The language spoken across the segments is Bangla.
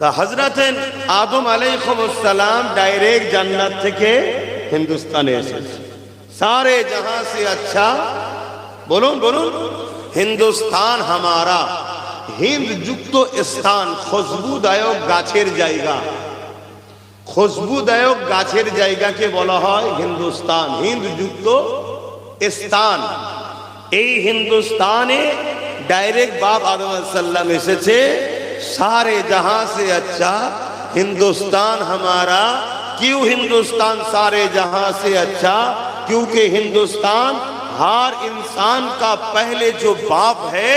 তা হযরতেন আদম আলাইহিস সালাম ডাইরেক্ট জান্নাত থেকে হিন্দুস্তানে এসেছে। सारे जहां से अच्छा बोलूं बोलूं हिंदुस्तान हमारा हिंद যুক্ত স্থান খুশবুদায়ক গাছের জায়গা খুশবুদায়ক গাছের জায়গাকে বলা হয় হিন্দুস্তান হিন্দ যুক্ত স্থান এই হিন্দুস্তানে ডাইরেক্ট বাপ আদম আলাইহিস সালাম এসেছে सारे जहां से अच्छा हिंदुस्तान हमारा क्यों हिंदुस्तान सारे जहां से अच्छा क्योंकि हिंदुस्तान हर इंसान का पहले जो बाप है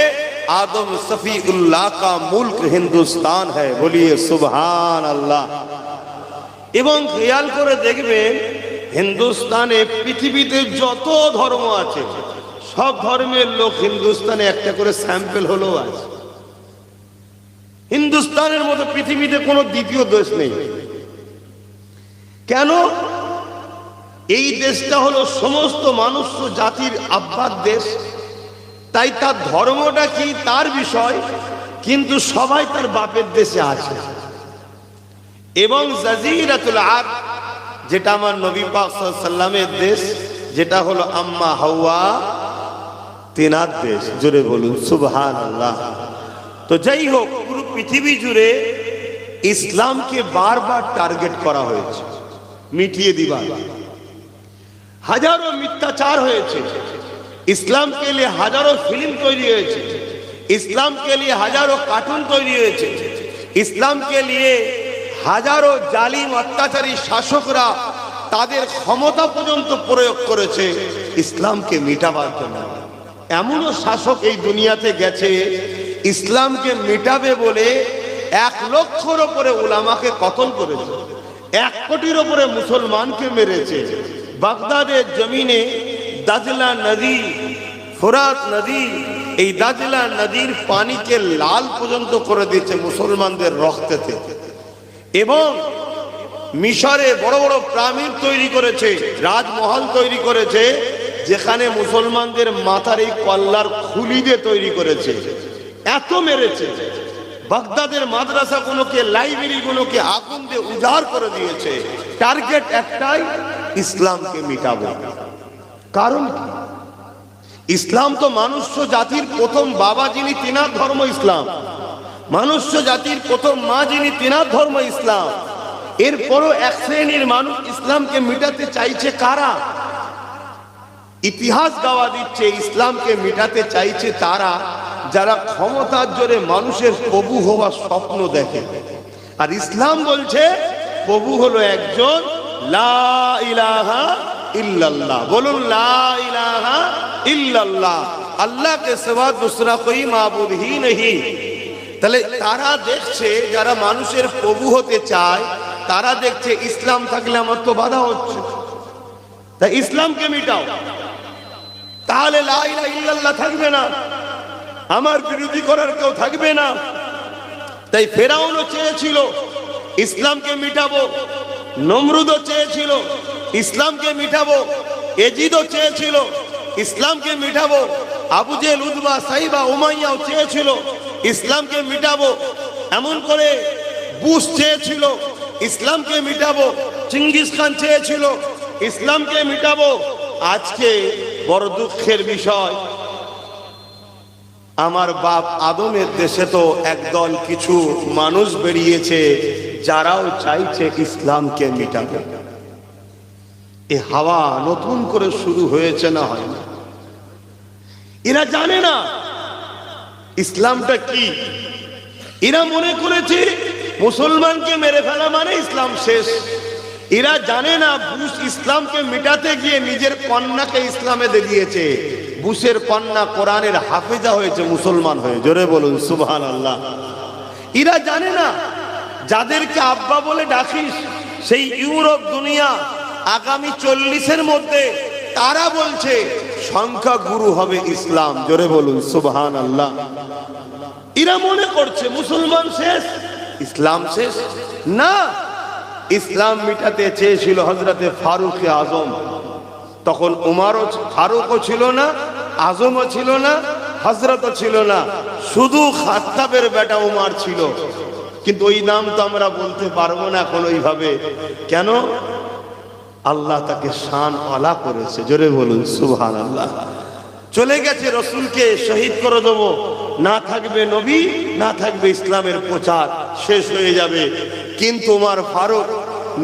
आदम सफीउल्लाह का मुल्क हिंदुस्तान है। बोलिए सुभान अल्लाह। এবং খেয়াল করে দেখবেন হিন্দুস্তানে পৃথিবীতে যত ধর্ম আছে সব ধর্মের লোক হিন্দুস্তানে একটা করে স্যাম্পল হলো আছে। হিন্দুস্তানের মতো পৃথিবীতে কোনো দ্বিতীয় দেশ নেই। কেন? এই দেশটা হলো সমস্ত মানুষ জাতির আব্বার দেশ, তাই তার ধর্মটা কি তার বিষয়, কিন্তু সবাই তার বাপের দেশে আছে। এবং জাজিরাতুল আরব যেটা আমার নবী পাক সাল্লাল্লাহু আলাইহি সাল্লামের দেশ, যেটা হলো আম্মা হাওয়া তিনার দেশ। জোরে বলুন সুবহানাল্লাহ। তো যাই হোক, পুরো পৃথিবী জুড়ে ইসলামকে বারবার টার্গেট করা হয়েছে মিটিয়ে দিবার। হাজারো মিথ্যাচার হয়েছে, ইসলাম কে লিয়ে হাজারো ফিল্ম তৈরি হয়েছে, ইসলাম কে লিয়ে হাজারো কার্টুন তৈরি হয়েছে, ইসলাম কে লিয়ে হাজারো জালিম অত্যাচারী শাসকরা তাদের ক্ষমতা পর্যন্ত প্রয়োগ করেছে ইসলামকে মিটাবার জন্য। এমনও শাসক এই দুনিয়াতে গেছে ইসলামকে মিটাবে বলে 1 লক্ষর উপরে উলামাকে কতল করেছে, 1 কোটির উপরে মুসলমানকে মেরেছে। বাগদাদের জমিনে দাজলা নদী, ফোরাত নদী, এই দাজলা নদীর পানিকে লাল পর্যন্ত করে দিয়েছে মুসলমানদের রক্তেতে। এবং মিশরে বড় বড় পিরামিড তৈরি করেছে, রাজমহল তৈরি করেছে, যেখানে মুসলমানদের মাথার এই কল্লার খুলি দিয়ে তৈরি করেছে। এত মেরেছে। বাগদাদের মাদ্রাসাগুলোকে, লাইব্রেরিগুলোকে আগুন দিয়ে উজাড় করে দিয়েছে। টার্গেট একটাই, ইসলামকে মিটাবো। কারণ কি? ইসলাম তো মনুষ্য জাতির প্রথম বাবা যিনি, তিনার ধর্ম ইসলাম। মনুষ্য জাতির প্রথম মা যিনি, তিনার ধর্ম ইসলাম। এরপরও এক শ্রেণীর মানুষ ইসলামকে মিটাতে চাইছে। কারা? ইতিহাস গাওয়া দিচ্ছে ইসলামকে মিটাতে চাইছে তারা যারা ক্ষমতার জোরে মানুষের প্রভু হওয়ার স্বপ্ন দেখে। আর ইসলাম বলছে প্রভু হলো একজন, লা ইলাহা ইল্লাল্লাহ। বলুন লা ইলাহা ইল্লাল্লাহ, আল্লাহ কে সিवा दूसरा कोई माबूद ही नहीं। তাহলে তারা দেখছে, যারা মানুষের প্রভু হতে চায় তারা দেখছে ইসলাম থাকলে আমার তো বাধা হচ্ছে, তাই ইসলামকে মিটাও, তাহলে লা ইলাহা ইল্লাল্লাহ থাকবে না, আমার বিরোধী করার কেউ থাকবে না। তাই ফেরাউনও চেয়েছিল ইসলামকে মিটাবো, নমরুদও চেয়েছিল ইসলামকে মিটাবো, এজিদও চেয়েছিল ইসলামকে মিটাবো, আবু জেহেল, উতবা, সাইবা, উমাইয়াও চেয়েছিল ইসলামকে মিটাবো। এমন করে বুশ চেয়েছিল ইসলামকে মিটাবো, চিঙ্গিস খান চেয়েছিল ইসলামকে মিটাবো। আজকে বড় দুঃখের বিষয়, আমার বাপ আদমের দেশে তো একদল কিছু মানুষ বেরিয়েছে যারাও চাইছে ইসলামকে মিটাবে। এ হাওয়া নতুন করে শুরু হয়েছে না হয় না? এরা জানে না ইসলামটা কি। এরা মনে করেছে মুসলমানকে মেরে ফেলা মানে ইসলাম শেষ। এরা জানে না বুশ ইসলামকে মিটাতে গিয়ে নিজের কন্যাকে ইসলামে দিয়েছে। বুশের কন্যা কোরআনের হাফেজা হয়েছে মুসলমান হয়ে। জোরে বলুন সুবহানাল্লাহ। এরা জানে না যাদেরকে আব্বা বলে ডাকিস সেই ইউরোপ দুনিয়া আগামী 40-এর মধ্যে তারা বলছে সংখ্যা গুরু হবে ইসলাম। জোরে বলুন সুবহানাল্লাহ। এরা মনে করছে মুসলমান শেষ, ইসলাম শেষ না। ইসলাম মিটাতে চেয়েছিল হযরতে ফারুক আজম। তখন উমরও, ফারুকও ছিল না, আজমও ছিল না, হযরতও ছিল না, শুধু খাত্তাবের বেটা উমর ছিল। কিন্তু ওই নাম তো আমরা বলতে পারবো না এখন ওইভাবে। কেন? আল্লাহ তাকে শান আলা করেছে, জোরে বলুন সুবহানাল্লাহ। চলে গেছে, রসুলকে শহীদ করে দেবো, না থাকবে নবী, না থাকবে ইসলামের প্রচার, শেষ হয়ে যাবে। কিন্তু ওমর ফারুক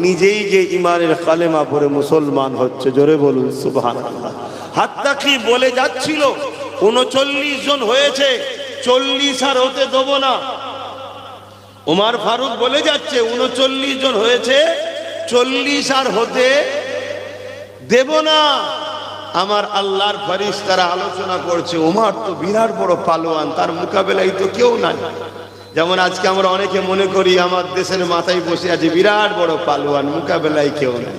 নিজেই যে ইমানের কালেমা পড়ে মুসলমান হচ্ছে, জোরে বলুন সুবহানাল্লাহ। হাত্তা কি বলে যাচ্ছিল 39 জন হয়েছে, 40 আর হতে দেবো না। ওমর ফারুক বলে যাচ্ছে 39 জন হয়েছে, 40 আর হতে দেব না। আমার আল্লাহর ফেরেশতারা আলোচনা করছে, ওমর তো বিরাট বড় পালোয়ান, তার মোকাবেলায় তো কেউ নাই। যেমন আজকে আমরা অনেকে মনে করি আমার দেশের মাথায় বসে আছে বিরাট বড় পালোয়ান, মোকাবেলায় কেউ নাই,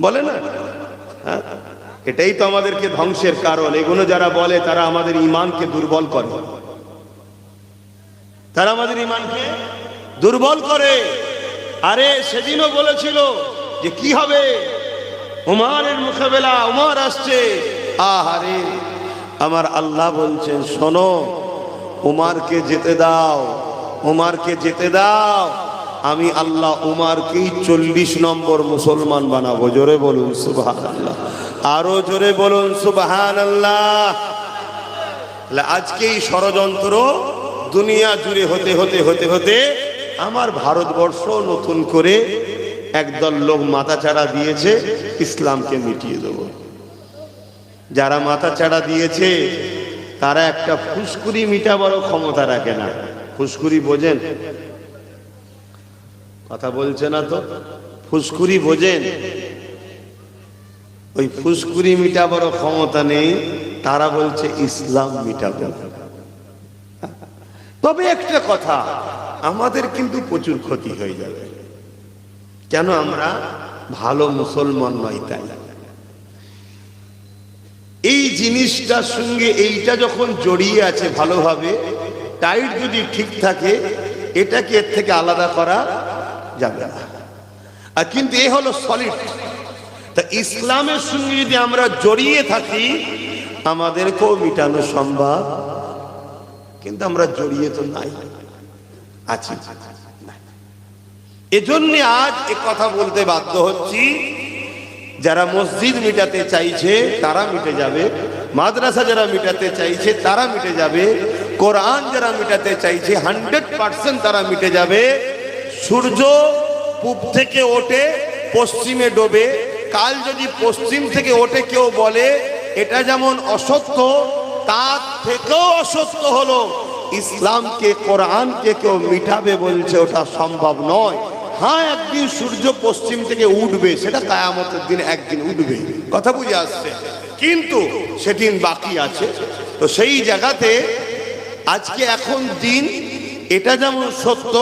বলে না? হ্যাঁ, এটাই তো আমাদেরকে ধ্বংসের কারণ। এগুলো যারা বলে তারা আমাদের ঈমানকে দুর্বল করে, তারা আমাদের ঈমানকে দুর্বল করে। আরে সেদিনও বলেছিল যে কি হবে, ওমরের মোকাবেলা, ওমর আসছে। আহারে, আমার আল্লাহ বলছেন শোনো, ওমরকে যেতে দাও, ওমরকে যেতে দাও। আমি আল্লাহ ওমরকেই 40 নম্বর মুসলমান বানাবো, জোরে বলুন সুবহানাল্লাহ, আরো জোরে বলুন সুবহানাল্লাহ। আজকেই ষড়যন্ত্র দুনিয়া জুড়ে হতে হতে হতে হতে আমার ভারতবর্ষ নতুন করে একদল লোক মাথাচাড়া দিয়েছে, ইসলামকে মিটিয়ে দেব। যারা মাথাচাড়া দিয়েছে তারা একটা ফুসকুরি মিটাবারও ক্ষমতা রাখে না। ফুসকুরি বোঝেন? কথা বলছে না তো। ফুসকুরি বোঝেন? ওই ফুসকুরি মিটাবারও ক্ষমতা নেই, তারা বলছে ইসলাম মিটাবো। তবে একটা কথা, আমাদের কিন্তু প্রচুর ক্ষতি হয়ে যাবে। কেন? আমরা ভালো মুসলমান নই। তাই এই জিনিসটার সঙ্গে এইটা যখন জড়িয়ে আছে ভালোভাবে, টাইট যদি ঠিক থাকে, এটাকে এর থেকে আলাদা করা যাবে না। আর কিন্তু এ হলো সলিড। তা ইসলামের সঙ্গে যদি আমরা জড়িয়ে থাকি, আমাদেরকেও মিটানো সম্ভব, কিন্তু আমরা জড়িয়ে তো নাই, আছি। এজন্য আজ এ কথা বলতে বাধ্য হচ্ছি, যারা মসজিদ মিটাতে চাইছে তারা মিটে যাবে, মাদ্রাসা যারা মিটাতে চাইছে তারা মিটে যাবে, কোরআন যারা মিটাতে চাইছে 100% তারা মিটে যাবে। সূর্য পূব থেকে ওঠে, পশ্চিমে ডোবে। কাল যদি পশ্চিম থেকে ওঠে কেউ বলে এটা যেমন অসত্য, তার থেকেও অসত্য হলো ইসলামকে, কোরআনকে কেউ মিটাবে বলছে, ওটা সম্ভব নয়। হ্যাঁ, একদিন সূর্য পশ্চিম থেকে উঠবে, সেটা কিয়ামতের দিন একদিন উঠবে, কথা বুঝে আসছে, কিন্তু সেদিন বাকি আছে। তো সেই জায়গাতে আজকে এখন দিন এটা যেমন সত্য,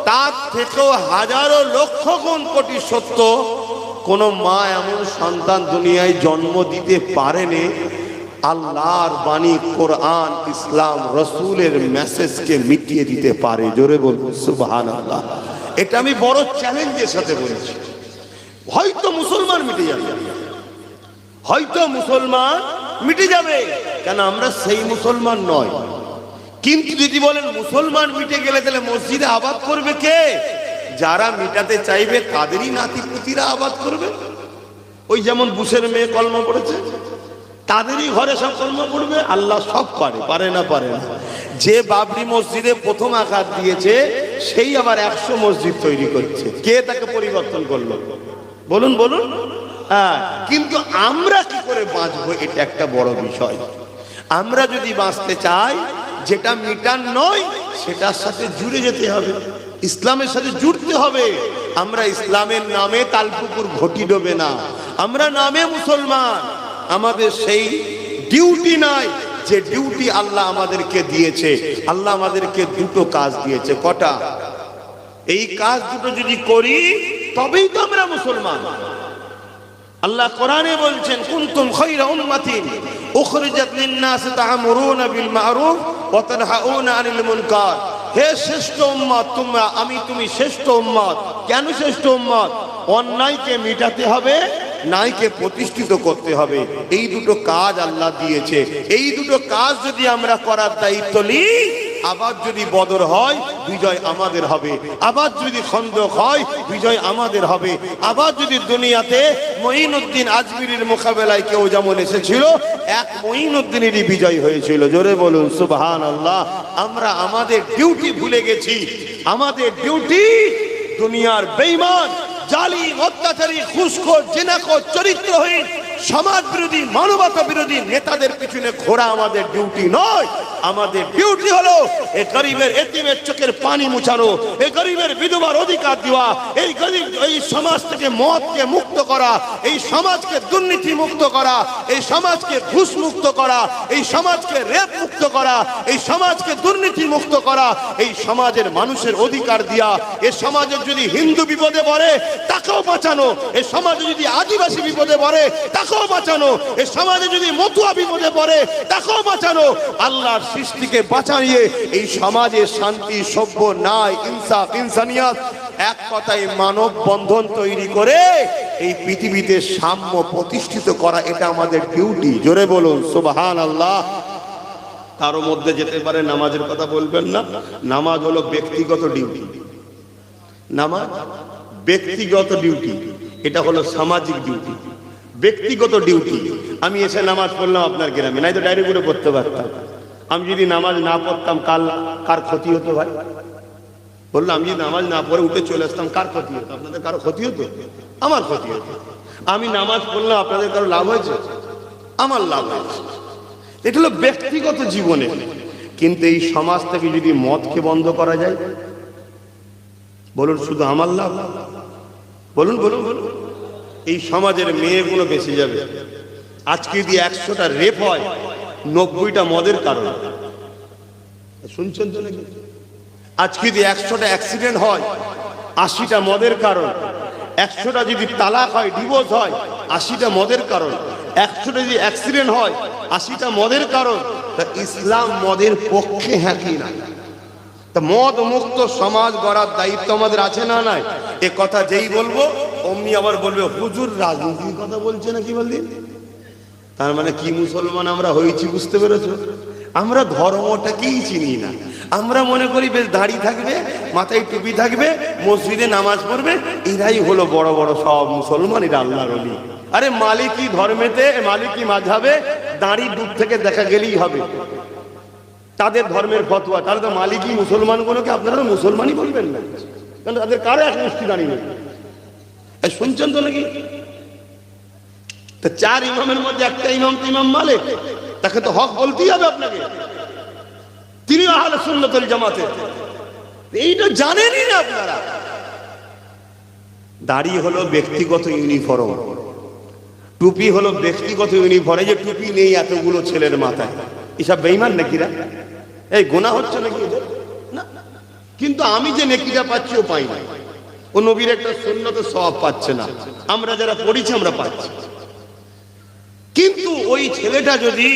তার থেকেও হাজারো লক্ষ গুণ কোটি সত্য। কোন মা এমন সন্তান দুনিয়ায় জন্ম দিতে পারেনি আল্লাহর বাণী, কোরআন, ইসলাম, রসুলের মেসেজকে মিটিয়ে দিতে পারে, জোরে বলুন সুবহানাল্লাহ। এটা আমি বড় চ্যালেঞ্জের সাথে বলছি। হয়তো মুসলমান মিটে যাবে, হয়তো মুসলমান মিটে যাবে, কেন আমরা সেই মুসলমান নয়। কিন্তু যদি বলেন মুসলমান মিটে গেলে তাহলে মসজিদে আবাদ করবে কে? যারা মিটাতে চাইবে তাদেরই নাতি পুতিরা আবাদ করবে। ওই যেমন বুশের মেয়ে কলমা পড়েছে, তাদেরই ঘরে সব কলমা পড়বে। আল্লাহ সব পারে, পারে না? পারে না। যে বাবরি মসজিদে প্রথম আঘাত দিয়েছে সেই আবার 100 মসজিদ তৈরি করছে। কে তাকে পরিবর্তন করলো? বলুন বলুন। হ্যাঁ, কিন্তু আমরা কি করে বাঁচবো, এটা একটা বড় বিষয়। আমরা যদি বাঁচতে চাই, যেটা মিটান নয় সেটার সাথে জুড়ে যেতে হবে, ইসলামের সাথে জুড়তে হবে। আমরা ইসলামের নামে তালপুকুর ঘটি ডোবে না, আমরা নামে মুসলমান। আমাদের সেই ডিউটি নাই যে ডিউটি আল্লাহ আমাদেরকে দিয়েছে। আল্লাহ আমাদেরকে দুটো কাজ দিয়েছে। কটা? এই কাজ দুটো যদি করি তবেই তো আমরা মুসলমান। আল্লাহ কোরআনে বলছেন, কুনতুম খায়রা উম্মাতিন উখরিজাত লিন-নাস তা'মুরুনা বিল মা'রুফ ওয়া তানহাউনা আনিল মুনকার। হে শ্রেষ্ঠ উম্মত, তোমরা, আমি, তুমি শ্রেষ্ঠ উম্মত। কেন শ্রেষ্ঠ উম্মত? অন্যায়কে মিটাতে হবে, ন্যায়কে প্রতিষ্ঠিত করতে হবে। এই দুটো কাজ আল্লাহ দিয়েছে। এই দুটো কাজ যদি আমরা করার দায়িত্ব নিই, আবার যদি বদর হয় বিজয় আমাদের হবে, আবার যদি খন্দক হয় বিজয় আমাদের হবে, আবার যদি দুনিয়াতে মঈনুদ্দিন আজমিরির মোকাবেলায় কেউ যেমন এসেছিল, এক মঈনুদ্দিনেরই বিজয় হয়েছিল। জোরে বলুন সুবহানাল্লাহ। আমরা আমাদের ডিউটি ভুলে গেছি। আমাদের ডিউটি দুনিয়ার বেঈমান, জালিম, অত্যাচারী, ঘুষখোর, জিনাখোর, চরিত্রহীন, সমাজ বিরোধী, মানবতা বিরোধী নেতাদের পিছনে ঘোরা আমাদের ডিউটি নয়। আমাদের ডিউটি হলো এই গরিবের এতিমের চোখের পানি মুছানো, এই গরিবের বিধবার অধিকার দেওয়া, এই গরিব এই সমাজ থেকে মদকে মুক্ত করা, এই সমাজকে দুর্নীতি মুক্ত করা, এই সমাজকে ঘুষ মুক্ত করা, এই সমাজকে রেপ মুক্ত করা, এই সমাজকে দুর্নীতি মুক্ত করা, এই সমাজের মানুষের অধিকার দেওয়া। এই সমাজের যদি হিন্দু বিপদে পড়ে তাকেও বাঁচানো, এই সমাজে যদি আদিবাসী বিপদে পড়ে তাকেও বাঁচানো, এই সমাজে যদি মতুয়া বিপদে পড়ে তাকেও বাঁচানো। আল্লাহর সৃষ্টিকে বাঁচাইয়ে এই সমাজে শান্তি, সভ্য, ন্যায়, ইনসাফ, ইনসানিয়ত, এক কথায় মানব বন্ধন তৈরি করে এই পৃথিবীতে সাম্য প্রতিষ্ঠিত করা, এটা আমাদের ডিউটি। জোরে বলুন সুবহানাল্লাহ। কারো মধ্যে যেতে পারে নামাজের কথা বলবেন না। নামাজ হলো ব্যক্তিগত ডিউটি। নামাজ ব্যক্তিগত ডিউটি, এটা হলো সামাজিক ডিউটি। ব্যক্তিগত ডিউটি, আমি এসে নামাজ পড়লাম আপনার গ্রামে, নাই তো ডায়েরি করে পড়তে পারতাম। আমি যদি নামাজ না পড়তাম কার ক্ষতি হতো ভাই? বললাম আমি যদি নামাজ না পড়ে উঠে চলে আসতাম কার ক্ষতি হতো? আপনাদের কারো ক্ষতি হতো? আমার ক্ষতি হতো। আমি নামাজ পড়লাম, আপনাদের কারো লাভ হয়েছে? আমার লাভ হয়েছে। এটা হলো ব্যক্তিগত জীবনে। কিন্তু এই সমাজ থেকে যদি মদকে বন্ধ করা যায়, বলুন শুধু আমার লাভ? বলুন বলুন বলুন। এই সমাজের মেয়েগুলো বেঁচে যাবে। আজকে যদি 100টা রেপ হয়, 90টা মদের কারণে। শুনছেন তো নাকি? আজকে যদি 100টা অ্যাক্সিডেন্ট হয়, 80টা মদের কারণ। 100টা যদি তালাক হয়, ডিভোর্স হয়, 80টা মদের কারণ। 100টা যদি অ্যাক্সিডেন্ট হয়, 80টা মদের কারণ। তা ইসলাম মদের পক্ষে হ্যাঁ কি না? তা মদ মুক্ত সমাজ গড়ার দায়িত্ব আমাদের আছে না নাই? এ কথা যেই বলবো অমনি আবার বলবে হুজুর রাজনীতির কথা বলছে না কি বললি? তার মানে কি মুসলমান আমরা হয়েছি, বুঝতে পেরেছো? আমরা ধর্মটাকেই চিনি না। আমরা মনে করি বেশ দাড়ি থাকবে, মাথায় টুপি থাকবে, মসজিদে নামাজ পড়বে, এরাই হলো বড় বড় সব মুসলমান, এরা আল্লাহর ওলি। আরে মালিকি ধর্মেতে, মালিকি মাযহাবে দাড়ি দূর থেকে দেখা গেলেই হবে, তাদের ধর্মের ফতোয়া। তাহলে তো মালিকি মুসলমানগুলোকে আপনারা তো মুসলমানই বলবেন না, কারণ তাদের কারো এক মুষ্টি দাঁড়িয়ে নেই। শুনছেন তো নাকি? তা 4 ইমামের মধ্যে একটা ইমাম তো ইমাম মালিক, তাকে তো হক বলতেই হবে আপনাকে। তিনি আহলে সুন্নাত ওয়াল জামাতের, এইটা জানেনই না আপনারা। দাড়ি হলো ব্যক্তিগত ইউনিফর্ম, টুপি হলো ব্যক্তিগত ইউনিফর্ম। এই যে টুপি নেই এতগুলো ছেলের মাথায়, এসব বেঈমান নাকিরা? এই গুনাহ হচ্ছে নাকি না? কিন্তু আমি যে নেকিটা পাচ্ছি ও পাই না, ও নবীর একটা সুন্নতের সওয়াব পাচ্ছে না। আমরা যারা পড়েছি আমরা পাচ্ছি। কিন্তু ওই ছেলেটা যদি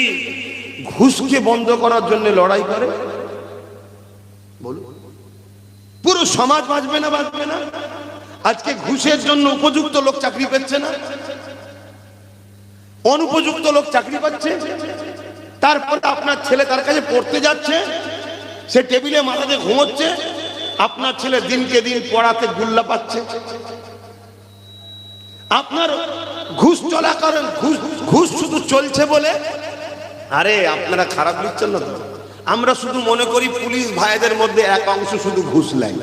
ঘুষকে বন্ধ করার জন্য লড়াই করে, বলুন পুরো সমাজ বাঁচবে না? বাঁচবে না? আজকে ঘুষের জন্য উপযুক্ত লোক চাকরি পাচ্ছে না, অনুপযুক্ত লোক চাকরি পাচ্ছে। তারপর আপনার ছেলে তার কাছে পড়তে যাচ্ছে, সে টেবিলে মাথাতে ঘুমোচ্ছে, আপনার ছেলে দিনকে দিন পড়াতে গুল্লা পাচ্ছে। আপনার ঘুষ চলাকালীন ঘুষ শুধু চলছে বলে, আরে আপনারা খারাপ লিখছেন না তো? আমরা শুধু মনে করি পুলিশ ভাইদের মধ্যে এক অংশ শুধু ঘুষ নেয়।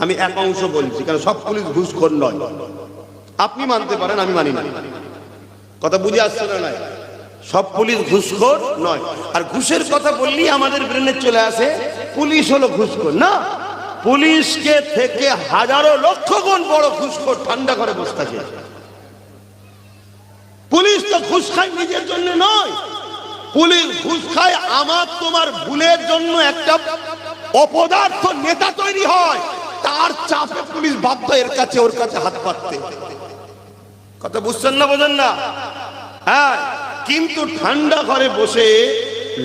আমি এক অংশ বলছি, কারণ সব পুলিশ ঘুষখোর নয়। আপনি মানতে পারেন, আমি মানি না। কথা বুঝে আসছে না? নাই, সব পুলিশ ঘুষখোর নয়। আর ঘুষের কথা বললেই আমাদের ব্রেনে চলে আসে পুলিশ হলো ঘুষখোর। না, পুলিশকে থেকে হাজারো লক্ষ গুণ বড় ঘুষখোর ঠান্ডা করে বসে থাকে। পুলিশ তো ঘুষ খায় নিজের জন্য নয়, পুলিশ ঘুষ খায় আমার তোমার ভুলের জন্য। একটা অপদার্থ নেতা তৈরি হয়, তার চাপে পুলিশ বাধ্য এর কাছে ওর কাছে হাত পাততে। কথা বুঝছেন না? বোঝেন না? হ্যাঁ, কিন্তু ঠান্ডা ঘরে বসে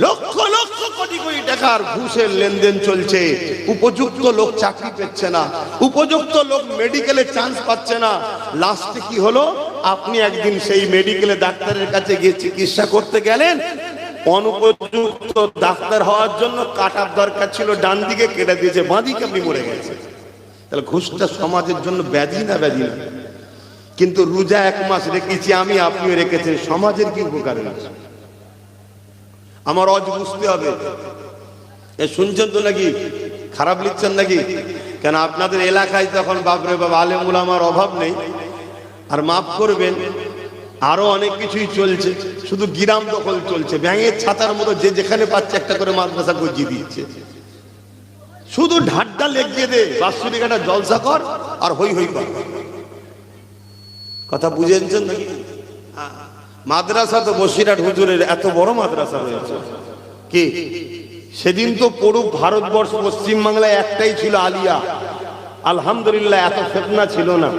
লক্ষ লক্ষ কোটি কোটি টাকার ঘুষের লেনদেন চলছে। উপযুক্ত লোক চাকরি পাচ্ছে না, উপযুক্ত লোক মেডিকেলে চান্স পাচ্ছে না। লাস্টে কি হলো? আপনি একদিন সেই মেডিকেলে ডাক্তারের কাছে গিয়ে চিকিৎসা করতে গেলেন, অনুপযুক্ত ডাক্তার হওয়ার জন্য কাটার দরকার ছিল, ডান দিকে কেটে দিয়েছে, বাঁ দিকে আপনি মরে গেছে। তাহলে ঘুষটা সমাজের জন্য ব্যাধি না ব্যাধি না? কিন্তু রোজা 1 মাস রেখেছি আমি, আপনিও রেখেছেন, সমাজের কি উপকার হয়েছে? আমার অজ বুঝতে হবে। এ শুনছেন তো নাকি? খারাপ লিখছেন নাকি? কেন আপনাদের এলাকায় তখন বাপরে বাপ আলেম উলামার অভাব নেই। আর মাফ করবেন, আরো অনেক কিছুই চলছে, শুধু গ্রাম দখল চলছে, ব্যাঙের ছাতার মতো যে যেখানে পাচ্ছে একটা করে মাদ্রাসা গজিয়ে দিচ্ছে। শুধু ঢাড্ডা লেগিয়ে দে, বাৎসরিক একটা জলসা কর আর হই হই কর। কথা বুঝেছেন নাকি? মাদ্রাসা তো বসিরহাট হুজুরের এত বড় মাদ্রাসা হয়েছে কি? সেদিন তো পুরো ভারতবর্ষ পশ্চিমবাংলায় একটাই ছিল আলিয়া, আলহামদুলিল্লাহ, এত ফিতনা ছিল না।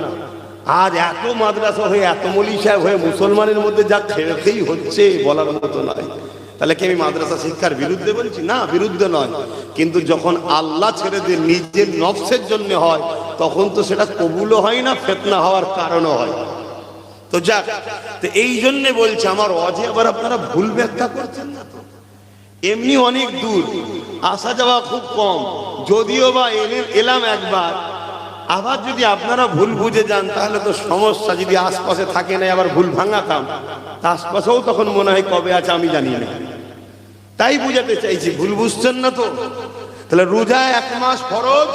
আজ এত মাদ্রাসা হয়ে, এত মৌলী সাহেব হয়ে মুসলমানের মধ্যে যা খেয়েই হচ্ছে বলার মতো নয়। তাহলে কি আমি মাদ্রাসা শিক্ষার বিরুদ্ধে বলছি? না, বিরুদ্ধে নয়। কিন্তু যখন আল্লাহ ছেড়ে দিয়ে নিজের নফসের জন্য হয়, তখন তো সেটা কবুলও হয় না, ফিতনা হওয়ার কারণও হয়। তো যাক, তো এই জন্য বলছে আমার অজে আবার আপনারা ভুল ব্যাখ্যা করছেন না তো? এমনি অনেক দূর আসা যাওয়া খুব কম, যদিও বা এলাম একবার, আবার যদি আপনারা ভুল বুঝে যান তাহলে তো সমস্যা। যদি আশপাশে থাকে না আবার ভুল ভাঙাতাম, আশপাশেও তখন মনে হয় কবে আছে আমি জানি না। তাই বুঝাতে চাইছি, ভুল বুঝছেন না তো? তাহলে রোজা 1 মাস ফরজ,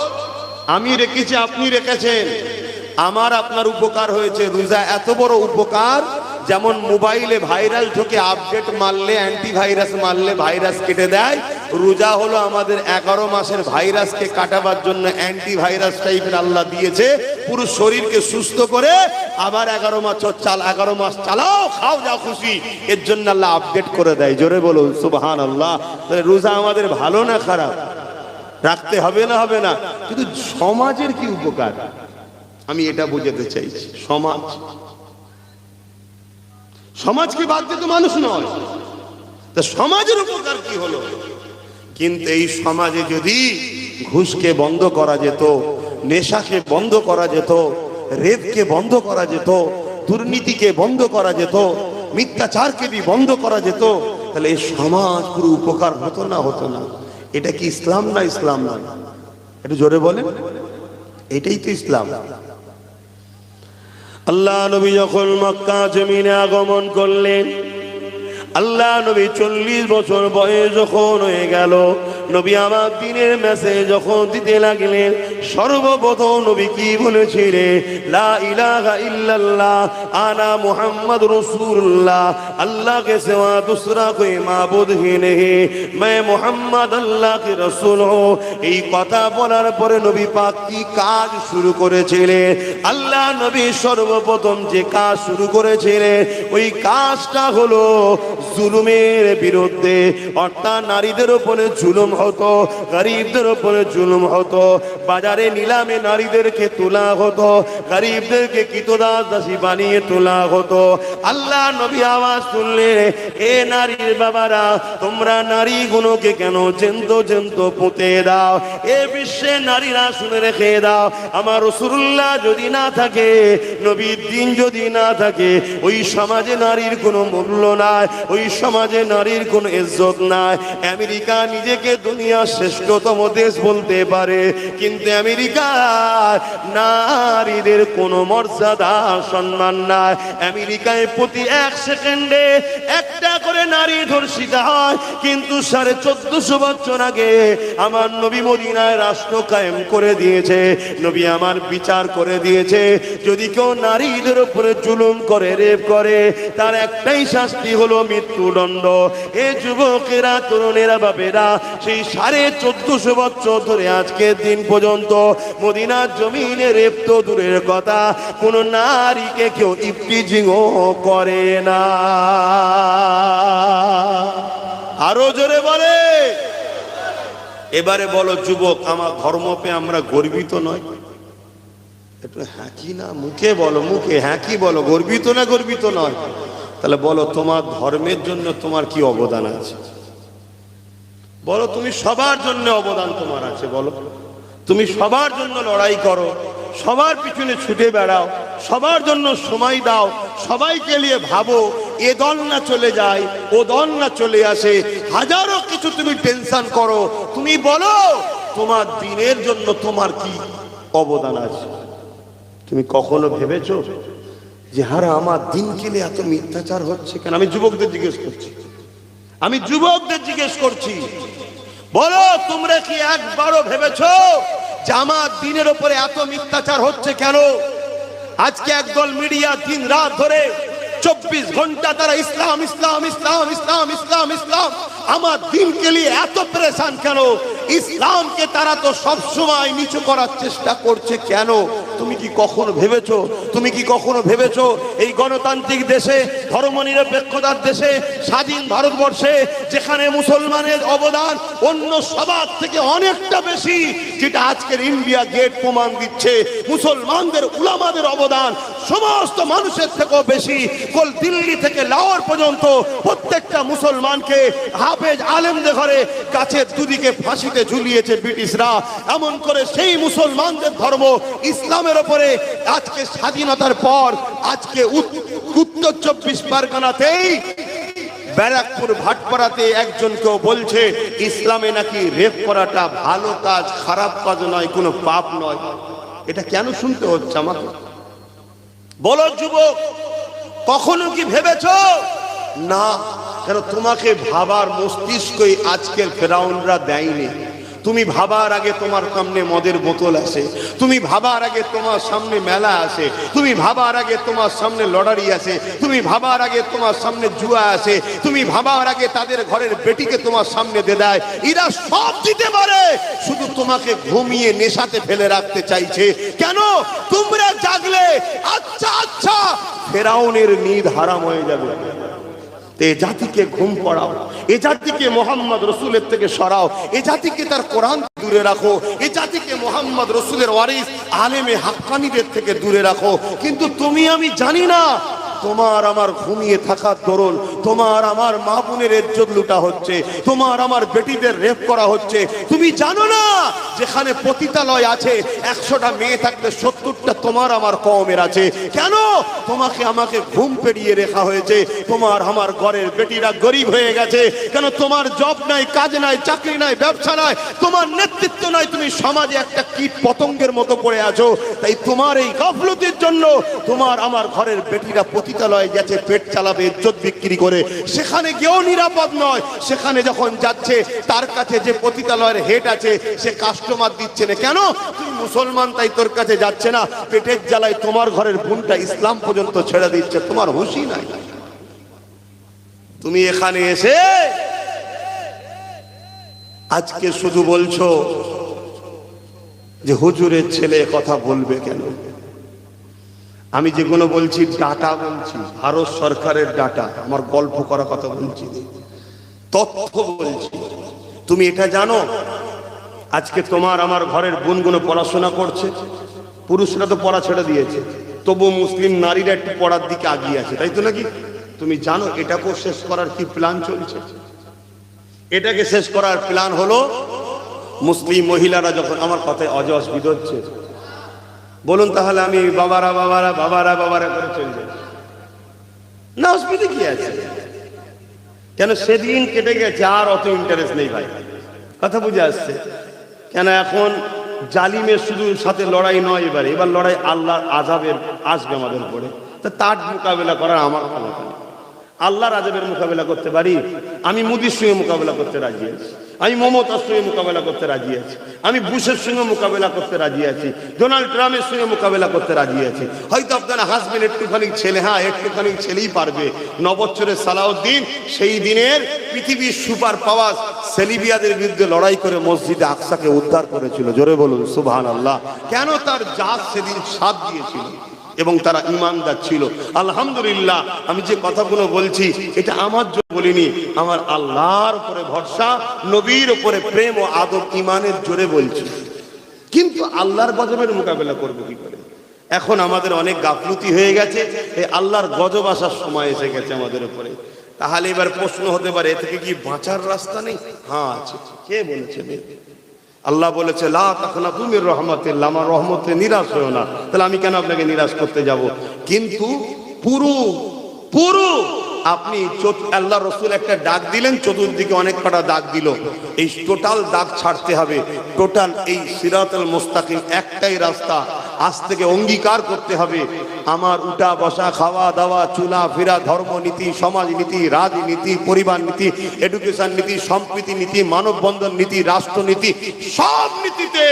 আমি রেখেছি, আপনি রেখেছেন, আমার আপনার উপকার হয়েছে। রোজা এত বড় উপকার, যেমন মোবাইলে ভাইরাল ঢোকে, আপডেট মারলে, অ্যান্টিভাইরাস মারলে ভাইরাস কেটে দেয়, রোজা হলো আমাদের 11 মাসের ভাইরাসকে কাটাবার জন্য অ্যান্টিভাইরাস টাইপের আল্লাহ দিয়েছে, পুরো শরীরকে সুস্থ করে আবার 11 মাস চালাও, খাও, যা খুশি, এর জন্য আল্লাহ আপডেট করে দেয়। জোরে বলুন সুবহানাল্লাহ। তাহলে রোজা আমাদের ভালো না খারাপ? রাখতে হবে না হবে না? কিন্তু সমাজের কি উপকার আমি এটা বোঝাতে চাইছি। সমাজকে বাদ দিয়ে তো মানুষ নয়, তা সমাজের উপকার কি হলো? কিন্তু এই সমাজে যদি ঘুষকে বন্ধ করা যেত, নেশাকে বন্ধ করা যেত, রেপকে বন্ধ করা যেত, দুর্নীতিকে বন্ধ করা যেত, মিথ্যাচারকে বন্ধ করা যেত, তাহলে এই সমাজ পুরো উপকার হতো না হতো না? এটা কি ইসলাম না? ইসলাম না? একটু জোরে বলেন, এটাই তো ইসলাম। আল্লাহ নবী যখন মক্কা জমিনে আগমন করলেন, আল্লাহ নবী 40 বছর বয়স যখন হয়ে গেল, নবী আমার দিনের মেসেজ যখন দিতে লাগলেন, সর্বপ্রথম নবী কি বলেছিলেন? লা ইলাহা ইল্লাল্লাহ আনা মুহাম্মাদুর রাসূলুল্লাহ, আল্লাহ के सिवा दूसरा कोई माबूद ही नहीं, मैं मुहम्मद अल्लाह के रसूल हूं। এই কথা বলার পরে নবী পাক কি কাজ শুরু করেছিলেন? আল্লাহ নবী সর্বপ্রথম যে কাজ শুরু করেছিলেন, ওই কাজটা হলো জুলুমের বিরুদ্ধে। অর্থাৎ নারীদের উপরে জুলুম হতো, গরিবদের উপরে জুলুম হতো, বাজারে নিলামে নারীদেরকে তোলা হতো, গরিবদেরকে কৃতদাস দাসী বানিয়ে তোলা হতো। আল্লাহ নবী আওয়াজ তুললেন, এ নারীর বাবারা, তোমরা নারীগুলোকে কেন জ্যান্ত পুঁতে দাও? এ বিশ্বে নারীরা শুনে রেখে দাও, আমার রাসূলুল্লাহ যদি না থাকে, নবীর দিন যদি না থাকে, ওই সমাজে নারীর কোনো মূল্য নাই, ওই সমাজে নারীর কোনো ইজ্জত নাই। আমেরিকা নিজেকে দুনিয়ার শ্রেষ্ঠতম দেশ বলতে পারে, কিন্তু আমেরিকার নারীদের কোনো মর্যাদা সম্মান নাই। আমেরিকায় প্রতি 1 সেকেন্ডে একটা করে নারী ধর্ষিতা হয়, কিন্তু 1450 বছর আগে আমার নবী মদিনায় রাষ্ট্র কায়েম করে দিয়েছে। নবী আমার বিচার করে দিয়েছে, যদি কেউ নারীদের উপরে জুলুম করে, রেপ করে, তার একটাই শাস্তি হলো মৃত্যুদণ্ড। এ যুবকেরা, তরুণেরা, বাপেরা, সেই 1450 বছর ধরে আজকের দিন পর্যন্ত মদিনার জমিনে রেপ তো দূরের কথা, কোন নারীকে কেউ ইফটিজিংও করে না। আরো জোরে বলে। এবারে বলো যুবক, আমার ধর্ম পেয়ে আমরা গর্বিত নয়? একটু হ্যাঁ কি না মুখে বলো, মুখে হ্যাঁ কি বলো, গর্বিত না গর্বিত নয়? তাহলে বলো তোমার ধর্মের জন্য তোমার কি অবদান আছে? বলো, তুমি সবার জন্য অবদান তোমার আছে? বলো, তুমি সবার জন্য লড়াই করো, সবার পিছনে ছুটে বেড়াও, সবার জন্য সময় দাও, সবাইকে নিয়ে ভাবো, এ দল না চলে যায়, ও দল না চলে আসে, হাজারো কিছু তুমি টেনশন করো, তুমি বলো তোমার দিনের জন্য তোমার কি অবদান আছে? তুমি কখনো ভেবেছো যে হারা আমার দিনকে নিয়ে এত মিথ্যাচার হচ্ছে কেন? আমি যুবকদের জিজ্ঞেস করছি, আমি যুবকদের জিজ্ঞেস করছি, বলো তোমরা কি একবারও ভেবেছো যে আমার দিনের উপরে এত মিথ্যাচার হচ্ছে কেন? আজকে একদল মিডিয়া দিন রাত ধরে 24 ঘন্টা তারা ইসলাম ইসলাম ইসলাম ইসলাম ইসলাম ইসলাম, আমার দিনকে নিয়ে এত পরেশান কেন? ইসলামকে তারা তো সব সময় নিচু করার চেষ্টা করছে কেন? তুমি কি কখনো ভেবেছো? তুমি কি কখনো ভেবেছো এই গণতান্ত্রিক দেশে, ধর্মনিরপেক্ষতার দেশে, স্বাধীন ভারতবর্ষে, যেখানে মুসলমানের অবদান অন্য সবার থেকে অনেকটা বেশি, যেটা আজকের ইন্ডিয়া গেট প্রমাণ দিচ্ছে, মুসলমানদের উলামাদের অবদান সমস্ত মানুষের থেকেও বেশি। কল দিল্লি থেকে লাহোর পর্যন্ত প্রত্যেকটা মুসলমানকে হাফেজ আলেমদের ঘরে গাছের দুদিকে ফাঁসিতে ঝুলিয়েছে ব্রিটিশরা। এমন করে সেই মুসলমানদের ধর্ম ইসলামের উপরে আজকে স্বাধীনতার পর আজকে উত্তর 24 পরগনাতেই ব্যারাকপুর ভাটপাড়াতে একজনকেও বলছে ইসলামে নাকি রেপ করাটা ভালো কাজ, খারাপ কাজ নয়, কোনো পাপ নয়। এটা কেন শুনতে হচ্ছে আমাকে? বলো যুবক, কখনো কি ভেবেছো? না, কেন তোমাকে ভাবার মস্তিষ্কই আজকের ফেরাউনরা দেয়নি। তুমি ভাবার আগে তোমার সামনে মদের বোতল আসে, তুমি ভাবার আগে তোমার সামনে মেলা আসে, তুমি ভাবার আগে তোমার সামনে লটারি আসে, তুমি ভাবার আগে তোমার সামনে জুয়া আসে, তুমি ভাবার আগে তাদের ঘরের বেটিকে তোমার সামনে দিয়ে দেয়। এরা সব দিতে পারে, শুধু তোমাকে ঘুমিয়ে নেশাতে ফেলে রাখতে চাইছে। কেন? তোমরা জাগলে আচ্ছা আচ্ছা ফেরাউনের নিদ হারাম হয়ে যাবে। এ জাতিকে ঘুম পড়াও, এ জাতিকে মোহাম্মদ রসুলের থেকে সরাও, এ জাতিকে তার কোরআন দূরে রাখো, এ জাতিকে মোহাম্মদ রসুলের ওয়ারিস আলেমে হাক্কানীদের থেকে দূরে রাখো। কিন্তু তুমি আমি জানি না তোমার আমার ঘুমিয়ে থাকার দরুন তোমার আমার মা বোনের ইজ্জত লুটা হচ্ছে, তোমার আমার বেটিদের রেপ করা হচ্ছে। তুমি জানো না যেখানে পতিতালয় আছে 100টা মেয়ে থাকলে 70টা তোমার আমার কওমের আছে। কেন? তোমাকে আমাকে ঘুম পেড়িয়ে রাখা হয়েছে। তোমার আমার ঘরের বেটিরা গরিব হয়ে গেছে। কেন? তোমার জব নাই, কাজ নাই, চাকরি নাই, ব্যবসা নাই, তোমার নেতৃত্ব নাই, তুমি সমাজে একটা কীট পতঙ্গের মতো পড়ে আছো। তাই তোমার এই গাফলতির জন্য তোমার আমার ঘরের বেটিরা পতিতালয়ে গেছে পেট চালাবে ইজ্জত বিক্রি করে, সেখানে গিয়েও নিরাপদ নয়। সেখানে যখন যাচ্ছে তার কাছে যে পতিতালয়ের হেড আছে সে কাস্টমার দিচ্ছে না। কেন? তুই মুসলমান তাই তোর কাছে যাচ্ছে না। পেটের জ্বালায় তোমার ঘরের বোনটা ইসলাম পর্যন্ত ছেড়ে দিচ্ছে, তোমার হুঁশই নাই। তুমি এখানে এসে আজকে শুধু বলছো যে হুজুরের ছেলে কথা বলবে কেন? আমি যেগুলো বলছি ডাটা বলছি, ভারত সরকারের ডাটা, আমার গল্প করা কথা বলছি, তথ্য বলছি। তুমি এটা জানো আজকে তোমার আমার ঘরের বোনগুলো পড়াশোনা করছে, পুরুষরা তো পড়া ছেড়ে দিয়েছে, তবু মুসলিম নারীরা একটু পড়ার দিকে এগিয়ে আছে, তাই তো নাকি? তুমি জানো এটাকেও শেষ করার কি প্ল্যান চলছে? এটাকে শেষ করার প্ল্যান হলো মুসলিম মহিলারা যখন, আমার কথায় অসুবিধা হচ্ছে বলুন তাহলে আমি বাবারা বাবারা বাবারা বাবারা করে চলবে না, অসুবিধা কি আছে? কেন? সেদিন কেটে গেছে, আর অত ইন্টারেস্ট নেই ভাই, কথা বুঝে আসছে? কেন? এখন জালিমের শুধু সাথে লড়াই নয়, এবার লড়াই আল্লাহর আযাবের আসবে আমাদের উপরে। তার মোকাবেলা করার আমার ক্ষমতা নেই। আল্লাহর আযাবের মোকাবেলা করতে পারি, আমি মোদির সঙ্গে মোকাবেলা করতে রাজি আছি, আমি মমতার সঙ্গে মোকাবেলা করতে রাজি আছি, আমি বুশের সঙ্গে মোকাবেলা করতে রাজি আছি, ডোনাল্ড ট্রাম্পের সঙ্গে মোকাবেলা করতে রাজি আছি। হয়তো আপনারা হাসবেন, একটুখানি ছেলে, হ্যাঁ একটুখানি ছেলেই পারবে। 9 বছরের সালাউদ্দিন সেই দিনের পৃথিবীর সুপার পাওয়ার সেলিবিয়াদের বিরুদ্ধে লড়াই করে মসজিদে আকসাকে উদ্ধার করেছিল। জোরে বলুন সুবহানাল্লাহ। কেন? তার জাত সেদিন সাথ দিয়েছিল এবং তারা ইমানদার ছিল। আলহামদুলিল্লাহ, আমি যে কথাগুলো বলছি এটা আমার জন্য বলিনি, আমার আল্লাহর উপরে ভরসা, নবীর উপরে প্রেম ও আদব ইমানের জোরে বলছি। কিন্তু আল্লাহর গজবের মোকাবেলা করবো কি করে? এখন আমাদের অনেক গাফলতি হয়ে গেছে, এই আল্লাহর গজব আসার সময় এসে গেছে আমাদের উপরে। তাহলে এবার প্রশ্ন হতে পারে, এ থেকে কি বাঁচার রাস্তা নেই? হ্যাঁ আছে। কে বলেছে? আল্লাহ বলেছে লা তাকনাতু মির রাহমাতিল্লাহ, আমার রহমতে নিরাশ হয়ো না। তাহলে আমি কেন আপনাকে নিরাশ করতে যাব? কিন্তু পুরো আপনি আল্লাহ রসুল একটা ডাক দিলেন, চতুর্দিকে অনেক কটা দাগ দিল, এই টোটাল দাগ ছাড়তে হবে। টোটাল এই সিরাতুল মুস্তাকিম একটাই রাস্তা, আজ থেকে অঙ্গীকার করতে হবে আমার উঠা বসা, খাওয়া দাওয়া, চুলা ফেরা, ধর্মনীতি, সমাজনীতি, রাজনীতি, পরিবার নীতি, এডুকেশন নীতি, সম্প্রীতি নীতি, মানববন্ধন নীতি, রাষ্ট্রনীতি, সব নীতিতে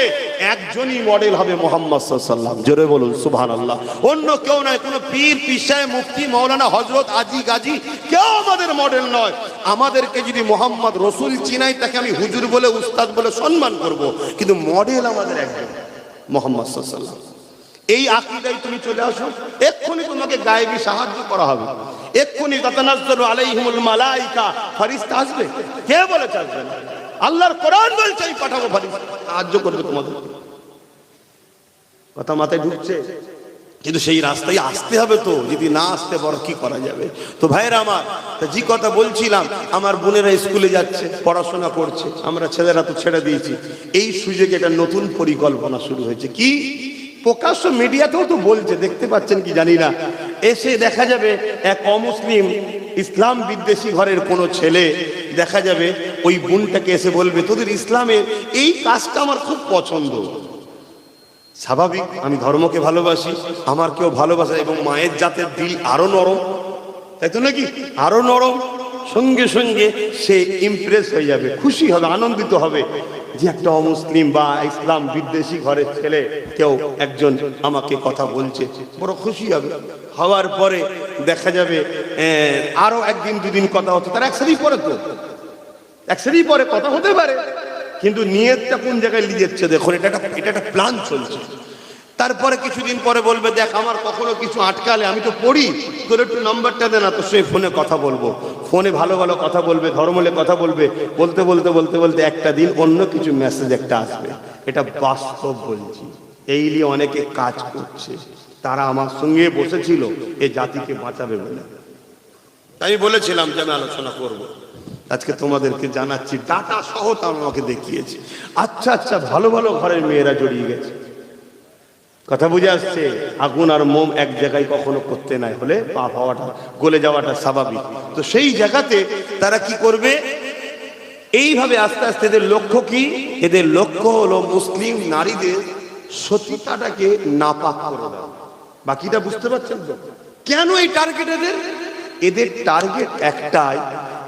একজনই মডেল হবে মুহাম্মদ সাল্লাল্লাহু আলাইহি ওয়াসাল্লাম। জোরে বলুন সুবহানাল্লাহ। অন্য কেউ নয়, কোনো পীর, পিসায়, মুফতি, মাওলানা, হযরত, আজি, গাজী কেউ আমাদের মডেল নয়। আমাদেরকে যদি মুহাম্মদ রসুল চিনাই, তাকে আমি হুজুর বলে, উস্তাদ বলে সম্মান করব, কিন্তু মডেল আমাদের একজন মুহাম্মদ সাল্লাল্লাহু আলাইহি ওয়াসাল্লাম। এই আকীদায় তুমি চলে আসো, এক্ষুনি তোমাকে গায়েবী সাহায্য করা হবে। এক্ষুনি তাতানাজ্জালু আলাইহিমুল মালায়েকা, ফেরেশতা আসবে। কে বলেছে আসবে না? আল্লাহর কোরআন বলছে আমি পাঠাবো ফেরেশতা, সাহায্য করবে তোমাদের। কথা মাথায় ঢুকছে? কিন্তু সেই রাস্তায় আসতে হবে তো, যদি না আসতে বড় কি করা যাবে? তো ভাইরা আমার, যে কথা বলছিলাম, আমার বোনেরা স্কুলে যাচ্ছে, পড়াশোনা করছে, আমরা ছেলেরা তো ছেড়ে দিয়েছি। এই সুযোগে একটা নতুন পরিকল্পনা শুরু হয়েছে। কি? প্রকাশ্য মিডিয়াতেও তো বলছে, দেখতে পাচ্ছেন কি জানি না, এসে দেখা যাবে এক অমুসলিম ইসলাম বিদ্বেষী ঘরের কোনো ছেলে দেখা যাবে ওই বোনটাকে এসে বলবে, তোদের ইসলামের এই কাজটা আমার খুব পছন্দ। স্বাভাবিক, আমি ধর্মকে ভালোবাসি, আমার কেউ ভালোবাসে, এবং মায়ের জাতের দিল আরো নরম, তাই তো নাকি? আরো নরম। সঙ্গে সঙ্গে সে ইমপ্রেস হয়ে যাবে, খুশি হবে, আনন্দিত হবে যে একটা অমুসলিম বা ইসলাম বিদ্বেষী ঘরের ছেলে কেউ একজন আমাকে কথা বলছে, বড় খুশি হবে। হওয়ার পরে দেখা যাবে আরো একদিন দুদিন কথা হচ্ছে, তার একসাথেই পরে, তো একসাথেই পরে কথা হতে পারে, কিন্তু নিয়তটা কোন জায়গায় নিয়ে যাচ্ছে দেখুন, এটা একটা প্ল্যান চলছে। তারপরে কিছুদিন পরে বলবে, দেখ আমার কখনো কিছু আটকালে আমি তো পড়ি, তোর একটু নাম্বারটা দে না, তো সেই ফোনে কথা বলবো। ফোনে ভালো ভালো কথা বলবে, ধর্মলে কথা বলবে, বলতে বলতে বলতে বলতে একটা দিন অন্য কিছু মেসেজ একটা আসবে। এটা বাস্তব বলছি, এই নিয়ে অনেকে কাজ করছে, তারা আমার সঙ্গে বসেছিল এই জাতিকে বাঁচাবে বলে। আমি বলেছিলাম যে আমি আলোচনা করব, আজকে তোমাদেরকে জানাচ্ছি, ডাটা সহ তারা আমাকে দেখিয়েছে। আচ্ছা আচ্ছা, ভালো ভালো ঘরের মেয়েরা জড়িয়ে গেছে। কথা বুঝে আসছে? আগুন আর মোম এক জায়গায় কখনো করতে নাই, হলে পাপ হওয়াটা, গলে যাওয়াটা স্বাভাবিক। তো সেই জায়গাতে তারা কি করবে, এইভাবে আস্তে আস্তে এদের লক্ষ্য কি? এদের লক্ষ্য হলো মুসলিম নারীদের সতীতাটাকে নাপাক করে দেওয়া। বাকিটা বুঝতে পারছেন তো? কেন এই টার্গেট এদের? এদের টার্গেট একটাই,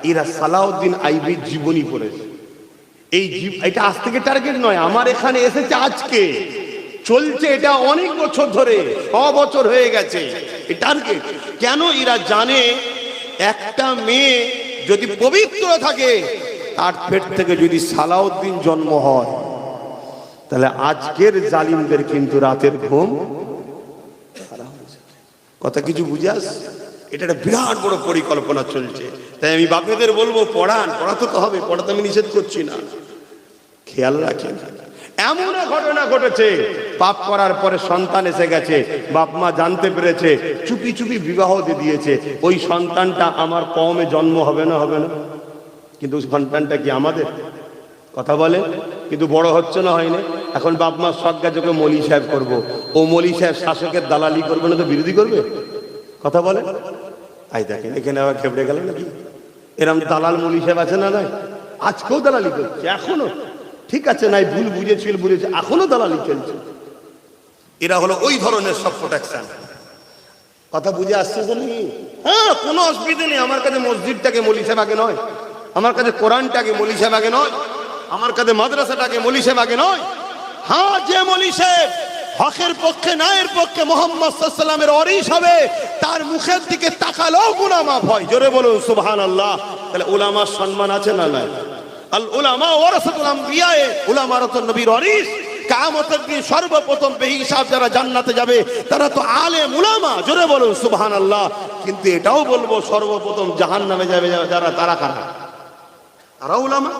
এরা সালাউদ্দিন আইবির জীবনী পড়েছে। এটা আজ থেকে টার্গেট নয়, আমার এখানে এসেছে আজকে, চলছে এটা অনেক বছর ধরে, 6 বছর হয়ে গেছে এই টার্গেট। কেন? এরা জানে একটা মেয়ে যদি পবিত্র থাকে, তার পেট থেকে যদি সালাউদ্দিন জন্ম হয়, তাহলে আজকের জালিমদের কিন্তু রাতের ঘুম হারাম হয়ে যাবে। কথা কিছু বুঝে আসছে? এটা একটা বিরাট বড় পরিকল্পনা চলছে। তাই আমি বাপেদের বলবো, পড়াতে তো হবে, পড়াতে আমি নিষেধ করছি না, খেয়াল রাখেন। এমন ঘটনা ঘটেছে, পাপ করার পরে সন্তান এসে গেছে, বাপ মা জানতে পেরেছে, চুপি চুপি বিবাহ দিয়ে দিয়েছে। ওই সন্তানটা আমার কওমে জন্ম হবে না? হবে না? কিন্তু সন্তানটা কি আমাদের? কথা বলে, কিন্তু বড় হচ্ছে না, হয়নি। এখন বাপ মা সজ্ঞা যোগে মলি সাহেব করবো, ও মলি সাহেব শাসকের দালালি করবে না তো বিরোধী করবে? কথা বলে। আই দেখেন এখানে আবার খেপড়ে গেল নাকি? এরম দালাল মলি সাহেব আছে না? নাই, আজকেও দালালি করছে, এখনো। ঠিক আছে, নাই ভুল বুঝেছে, এখনো দালালি চলছে। এরা হলো ওই ধরনের সব প্রোটেকশন। কথা বুঝে আসছে তো নাকি? হ্যাঁ, কোনো অসুবিধা নেই। আমার কাছে মসজিদটাকে মলি সাহেব আগে নয়, আমার কাছে কোরআনটাকে মলি সাহেব আগে নয়, আমার কাছে মাদ্রাসাটাকে মলি সাহেব আগে নয়। হ্যাঁ, যে মলি সাহেব হকের পক্ষে, ন্যায়ের পক্ষে, মুহাম্মদ সাল্লাল্লাহু আলাইহি ওয়াসাল্লামের ওয়ারিস হবে, তার মুখের দিকে তাকালেও গুনাহ মাফ হয়। জোরে বলুন সুবহানাল্লাহ। তাহলে উলামার সম্মান আছে না নাই? আল উলামা ওয়ারাসাতুল আমবিয়া, উলামারা তো নবীর ওয়ারিস। কিয়ামতের দিন সর্বপ্রথম বেহিসাব যারা জান্নাতে যাবে তারা তো আলেম উলামা। জোরে বলুন সুবহানাল্লাহ। কিন্তু এটাও বলবো, সর্বপ্রথম জাহান্নামে যাবে যারা, তারা কারা? তারা উলামা।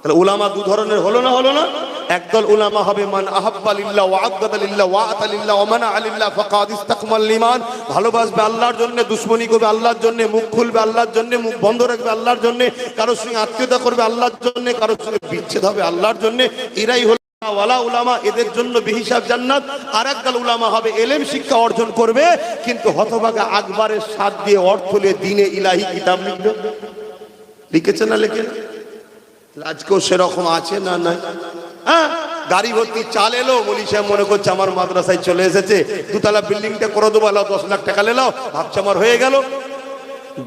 তাহলে উলামা দু ধরনের হলো না? হলো না? একদল উলামা হবে মান আহাব্বা লিল্লাহ ওয়া আবগাদা লিল্লাহ ওয়া আতা লিল্লাহ ওয়া মানা লিল্লাহ ফাকাদ ইসতাকমাল ঈমান। ভালোবাসবে আল্লাহর জন্য, দুশমনি করবে আল্লাহর জন্য, মুখ খুলবে আল্লাহর জন্য, মুখ বন্ধ রাখবে আল্লাহর জন্য, কারোর সঙ্গে আত্মীয়তা করবে আল্লাহর জন্য, কারোর সঙ্গে বিচ্ছেদ হবে আল্লাহর জন্য। এরাই হলো ওয়ালা উলামা, এদের জন্য বেহিসাব জান্নাত। আর একদল উলামা হবে এলেম শিক্ষা অর্জন করবে, কিন্তু হতভাগা আকবরের সাথ দিয়ে অর্থ নিয়ে দিনে ইলাহি কিতাব লিখবে। লিখেছে না লেখে? আজকেও সেরকম আছে না নাই? হ্যাঁ, গাড়ি ভর্তি চাল এলো, মৌলী সাহেব মনে করছে আমার মাদ্রাসায় চলে এসেছে, দুতলা বিল্ডিংটা করে দেবো, 10 লাখ টাকা লেলাও, ভাবছে আমার হয়ে গেল।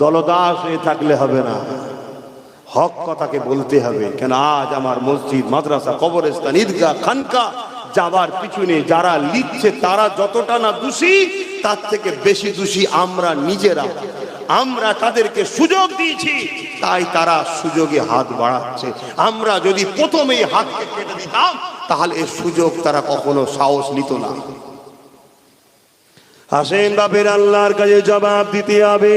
দলদাস হয়ে থাকলে হবে না, হক কথাকে বলতে হবে। কেন আজ আমার মসজিদ, মাদ্রাসা, কবরস্থান, ঈদগাহ, খানকা যাবার পিছনে যারা লিখছে তারা যতটা না দোষী, তার থেকে বেশি দোষী আমরা নিজেরা। আমরা তাদেরকে সুযোগ দিয়েছি, তাই তারা সুযোগে হাত বাড়াচ্ছে। আমরা যদি প্রথমেই হাতকে কেটে দিতাম, তাহলে এই সুযোগ তারা কখনো সাহস নিত না। আসেন বাপের, আল্লাহর কাছে জবাব দিতে হবে।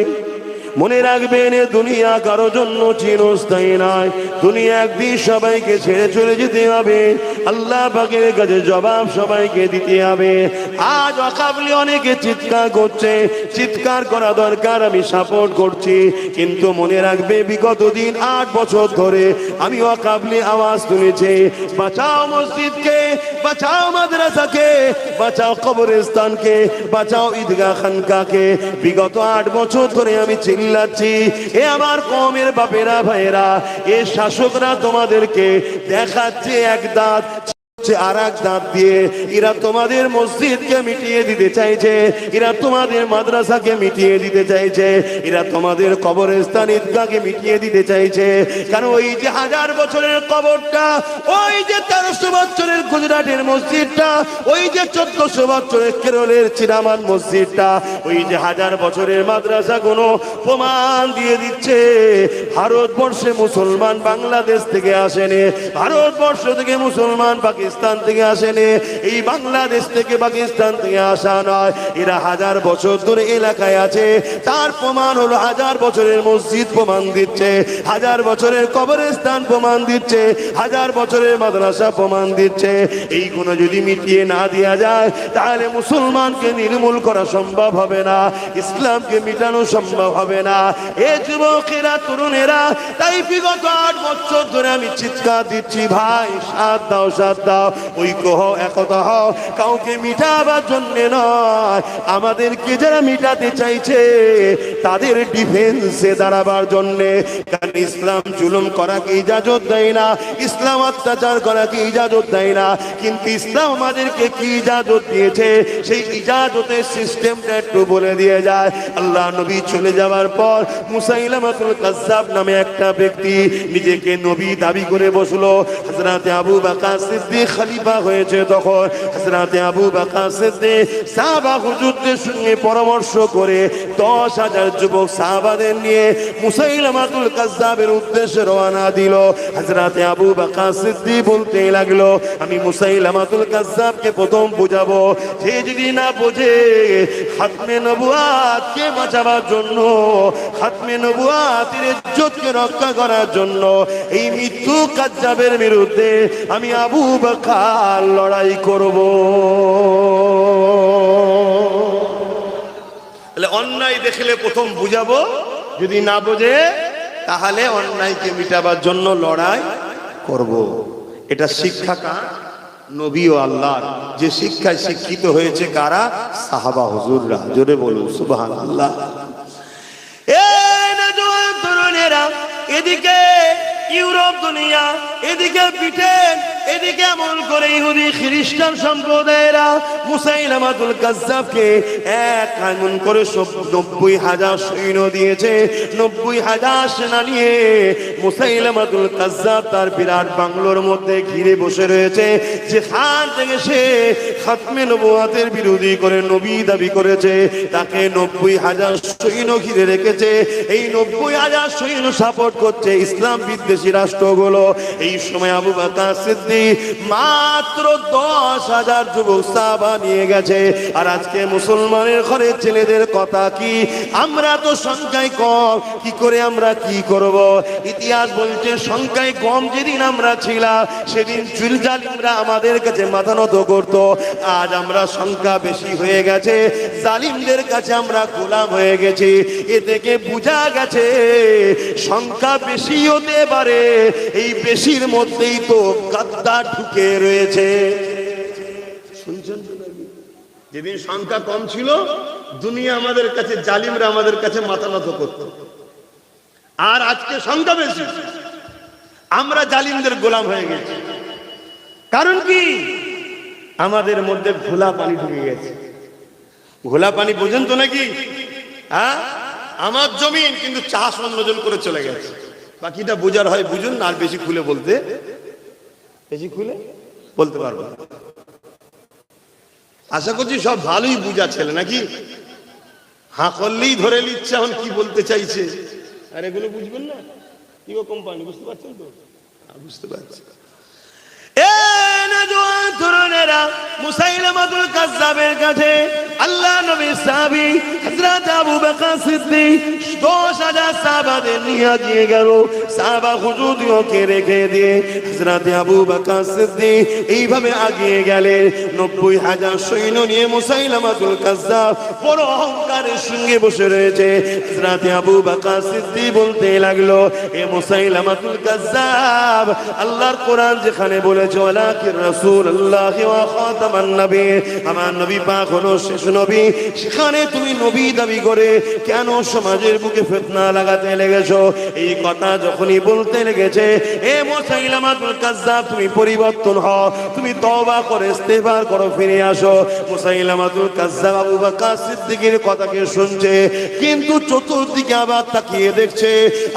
মনে রাখবেন, এ দুনিয়া কারো জন্য চিরস্থায়ী নয়। দুনিয়া একদিন সবাইকে ছেড়ে চলে যেতে হবে। আল্লাহ পাকের কাছে জবাব সবাইকে দিতে হবে। আজ অকাবলি অনেকে চিৎকার করছে, চিৎকার করা দরকার, আমি সাপোর্ট করছি। কিন্তু মনে রাখবে, বিগত দিন 8 বছর ধরে আমি অকাবলি আওয়াজ তুলেছি, বাঁচাও মসজিদকে, বাঁচাও মাদ্রাসাকে, বাঁচাও কবরস্থানকে, বাঁচাও ঈদগাহ খানকাকে। বিগত 8 বছর ধরে আমি চিল্লাচ্ছি। এ আমার কওমের বাপেরা, ভাইয়েরা, এ শাসকরা তোমাদেরকে দেখাচ্ছে এক দাঁত, আর এক দাঁত দিয়ে এরা তোমাদের মসজিদকে মিটিয়ে দিতে চাইছে, এরা তোমাদের মাদ্রাসাকে মিটিয়ে দিতে চাইছে, এরা তোমাদের কবরস্থান, ঈদগাহকে মিটিয়ে দিতে চাইছে। কারণ ওই যে 1000 বছরের কবরটা, ওই যে 1300 বছরের গুজরাটের মসজিদটা, ওই যে 1400 বছরের কেরলের চিরামান মসজিদটা, ওই যে 1000 বছরের মাদ্রাসা গুলো প্রমাণ দিয়ে দিচ্ছে ভারতবর্ষে মুসলমান বাংলাদেশ থেকে আসেনি, ভারতবর্ষ থেকে মুসলমান পাকিস্তান থেকে আসেনি, এই বাংলাদেশ থেকে পাকিস্তান থেকে আসা নয়। এরা 1000 বছর ধরে এলাকায় আছে, তার প্রমাণ হলো 1000 বছরের মসজিদ প্রমাণ দিচ্ছে, 1000 বছরের কবরস্থান প্রমাণ দিচ্ছে, 1000 বছরের মাদ্রাসা প্রমাণ দিচ্ছে। এইগুলো যদি মিটিয়ে না দেওয়া যায়, তাহলে মুসলমানকে নির্মূল করা সম্ভব হবে না, ইসলামকে মিটানো সম্ভব হবে না। এ যুবকেরা, তরুণেরা, তাই বিগত 8 বছর ধরে আমি চিৎকার দিচ্ছি, ভাই সাথ দাও, সাথ দাও, ঐক্য হও, একতা হও। কাউকে মিটাবার জন্য নয়, আমাদেরকে যারা মিটাতে চাইছে তাদের ডিফেন্সে দাঁড়াবার জন্যে। কারণ ইসলাম জুলুম করাকে ইজাজত দেয় না, ইসলাম অত্যাচার করাকে ইজাজত দেয় না। কিন্তু ইসলাম আমাদেরকে কি ইজাজত দিয়েছে, সেই ইজাজতের সিস্টেমটা একটু বলে দিয়ে যায়। আল্লাহ নবী চলে যাওয়ার পর মুসাইলামাতুল কাজ্জাব নামে একটা ব্যক্তি নিজেকে নবী দাবি করে বসলো। হযরত আবু বকর সিদ্দিক খলিফা হয়েছে, তখন হযরত আবু বকর সিদ্দিক সাহাবা হুজুরদের সঙ্গে পরামর্শ করে 10,000 যুবক সাহাবাদের নিয়ে মুসাইলামাতুল কাজ্জাবের উদ্দেশ্যে রওনা দিল। হযরত আবু বকর সিদ্দিক বলতে লাগলো, আমি মুসাইলামাতুল কাজ্জাবকে প্রথম বুঝাবো, যে যদি না বোঝে খাতমে নবুয়াতকে বাঁচাবার জন্য, খাতমে নবুয়াতের ইজ্জতকে রক্ষা করার জন্য, এই মৃত্যু কাজ্জাবের বিরুদ্ধে আমি আবু বকর লড়াই করব। অন্যায় দেখলে প্রথম বুঝাবো, যদি না বোঝে তাহলে অন্যায়কে মিটাবার জন্য লড়াই করব। এটা শিক্ষা কার? নবী ও আল্লাহর। যে শিক্ষায় শিক্ষিত হয়েছে কারা? সাহাবা হুজুররা। জোরে বলুন সুবহানাল্লাহ। এই নওজোয়ান তরুণেরা, এদিকে ইউরোপ দুনিয়া, এদিকে ব্রিটেন, এদিকে এমন করে ইহুদি খ্রিস্টান সম্প্রদায়েরা মুসাইলামাতুল কাজ্জাবকে এক এমন করে 90,000 সৈন্য দিয়েছে। 90,000 সেনা নিয়ে মুসাইলামাতুল কাজ্জাব তার বিরাট বাংলোর মধ্যে ঘিরে বসে রয়েছে। যেখান থেকে সে খাতমে নবুয়াতের বিরোধী করে নবী দাবি করেছে, তাকে 90,000 সৈন্য ঘিরে রেখেছে। এই 90,000 সৈন্য সাপোর্ট করছে ইসলাম বিদ্বেষী রাষ্ট্রগুলো। এই সময় আবু বকর সিদ্দিক মাত্র 10,000 যুবক সাহাবা সংখ্যা নিয়ে গেছে। আর আজকে মুসলমানের ঘরের ছেলেদের কথা কি, আমরা তো সংখ্যায় কম, কি করে আমরা কি করব? ইতিহাস বলছে সংখ্যায় কম যেদিন আমরা ছিলাম সেদিন চুল জালিমরা আমাদের কাছে মাথা নত করত। আজ আমরা সংখ্যা বেশি হয়ে গেছে, জালিমদের কাছে আমরা গোলাম হয়ে গেছি। এ থেকে বোঝা গেছে সংখ্যা বেশি হতে পারে, এই বেশির মধ্যেই তো গাদ্দার ঢুকে রয়েছে। শুনছেন তো নাকি? যেদিন সংখ্যা কম ছিল দুনিয়া আমাদের কাছে, জালিমরা আমাদের কাছে মাথা নত করত। আর আজকে সংখ্যা বেশি, আমরা জালিমদের গোলাম হয়ে গেছি। কারণ কি? আমাদের মধ্যে ঘোলা পানি ঢুকে গেছে। ঘোলা পানি বোঝেন তো নাকি? হ্যাঁ, আমার জমিন কিন্তু চাষ অন্যজন করে চলে গেছে। বাকিটা বোঝার হয় বুঝুন, আর বেশি খুলে বলতে পারবো না। আশা করছি সব ভালোই বুঝা ছেলে নাকি? হাঁ করলেই ধরে নিচ্ছে এখন কি বলতে চাইছে। আর এগুলো বুঝবেন না, কি কোম্পানি, বুঝতে পারছেন তো? বুঝতে পারছি। মুসাইলামাতুল কাযযাবের কাছে আল্লাহ নবীর সাহাবী হযরত আবু বকর সিদ্দিক 10,000 সাহাবাদের নিয়ে গিয়ে গেল। সাহাবা হুজুরকে রেখে দিয়ে হযরত আবু বকর সিদ্দিক এইভাবে এগিয়ে গেলেন। 90,000 সৈন্য নিয়ে মুসাইলামাতুল কাযযাব বড় অহংকারের সঙ্গে বসে রয়েছে। হযরত আবু বকর সিদ্দিক বলতে লাগলো, এ মুসাইলামাতুল কাযযাব, আল্লাহর কোরআন যেখানে বলেছে ওয়ালাকির রাসূলুল্লাহ ওয়া খাতামান নবী, আমার নবী পাক হলো শেষ নবী, সেখানে তুমি নবী দাবি করে কেন সমাজের বুকে ফিতনা লাগাতে লেগেছো? এই কথা যখনই বলতে লেগেছে, এ মুসাইলামাতুল কাযযাব, তুমি পরিবর্তন হও, তুমি তওবা করে ইস্তেগফার করো, ফিরে আসো। মুসাইলামাতুল কাযযাব আবু বকর সিদ্দিকের কথাকে শুনছে, কিন্তু চতুর্দিকে আবার তাকিয়ে দেখছে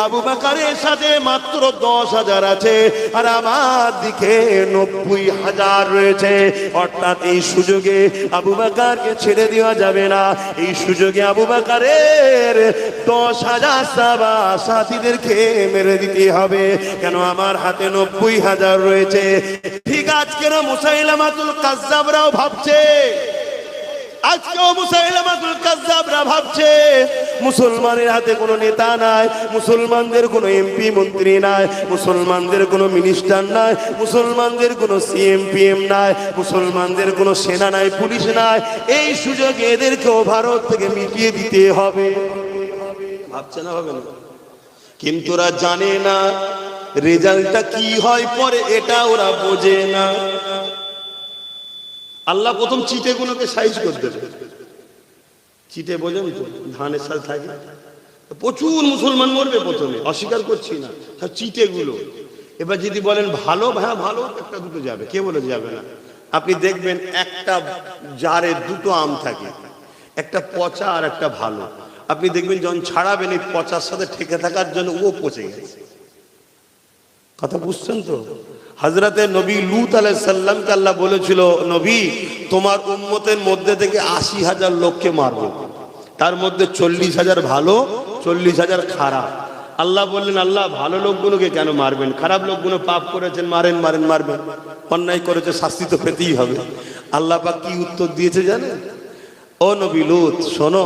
আবু বকরের সাথে মাত্র 10,000 আছে, আর আমার দিকে 90,000 রয়েছে। অর্থাৎ এই সুযোগে আবু বকরকে ছেড়ে দেওয়া যাবে না। এই সুযোগে আবু বকরের 10,000 সাহাবা সাথীদেরকে মেরে দিতে হবে, কেন আমার হাতে 90,000 রয়েছে। ঠিক আজকের মুসাইলামাতুল কাযযাবরাও ভাবছে, আজকেও মুসাইলামাতুল কাযযাবরা ভাবছে মুসলমানের হাতে কোনো নেতা নাই, মুসলমানদের কোনো এমপি মন্ত্রী নাই, মুসলমানদের কোনো মিনিস্টার নাই, মুসলমানদের কোনো সিএম পিএম নাই, মুসলমানদের কোনো সেনা নাই, পুলিশ নাই। এই সুযোগে এদেরকেও ভারত থেকে মিটিয়ে দিতে হবে। ভাবছে না? হবে না? কিন্তু ওরা জানে না রেজাল্টটা কি হয় পরে, এটা ওরা বোঝে না। আল্লাহ প্রথম চিটেগুলোকে সাইজ করে দেবে। চিটে বোঝেন তো, ধানের সাথে থাকে, প্রচুর মুসলমান মরবে প্রথমে, অস্বীকার করছি না, চিটেগুলো। এবার যদি বলেন ভালো, হ্যাঁ ভালো, একটা দুটো যাবে, কে বলে যাবে না? আপনি দেখবেন একটা জারে 2টো আম থাকে, একটা পচা আর একটা ভালো। আপনি দেখবেন যখন ছাড়াবেন এই পচার সাথে ঠেকে থাকার জন্য ও পচে গেছে। কথা বুঝছেন তো? হযরতে নবী লূত আলাইহিস সালামকে আল্লাহ বলেছিল, নবী তোমার উম্মতের মধ্যে থেকে 80,000 লোককে মারবো, তার মধ্যে 40,000 ভালো, 40,000 খারাপ। আল্লাহ বললেন, আল্লাহ ভালো লোকগুলোকে কেন মারবেন? খারাপ লোকগুলো পাপ করেছেন, মারেন, মারবেন, অন্যায় করেছে, শাস্তি তো পেতেই হবে। আল্লাহ পাক কি উত্তর দিয়েছে জানেন? ও নবী লূত, শোনো,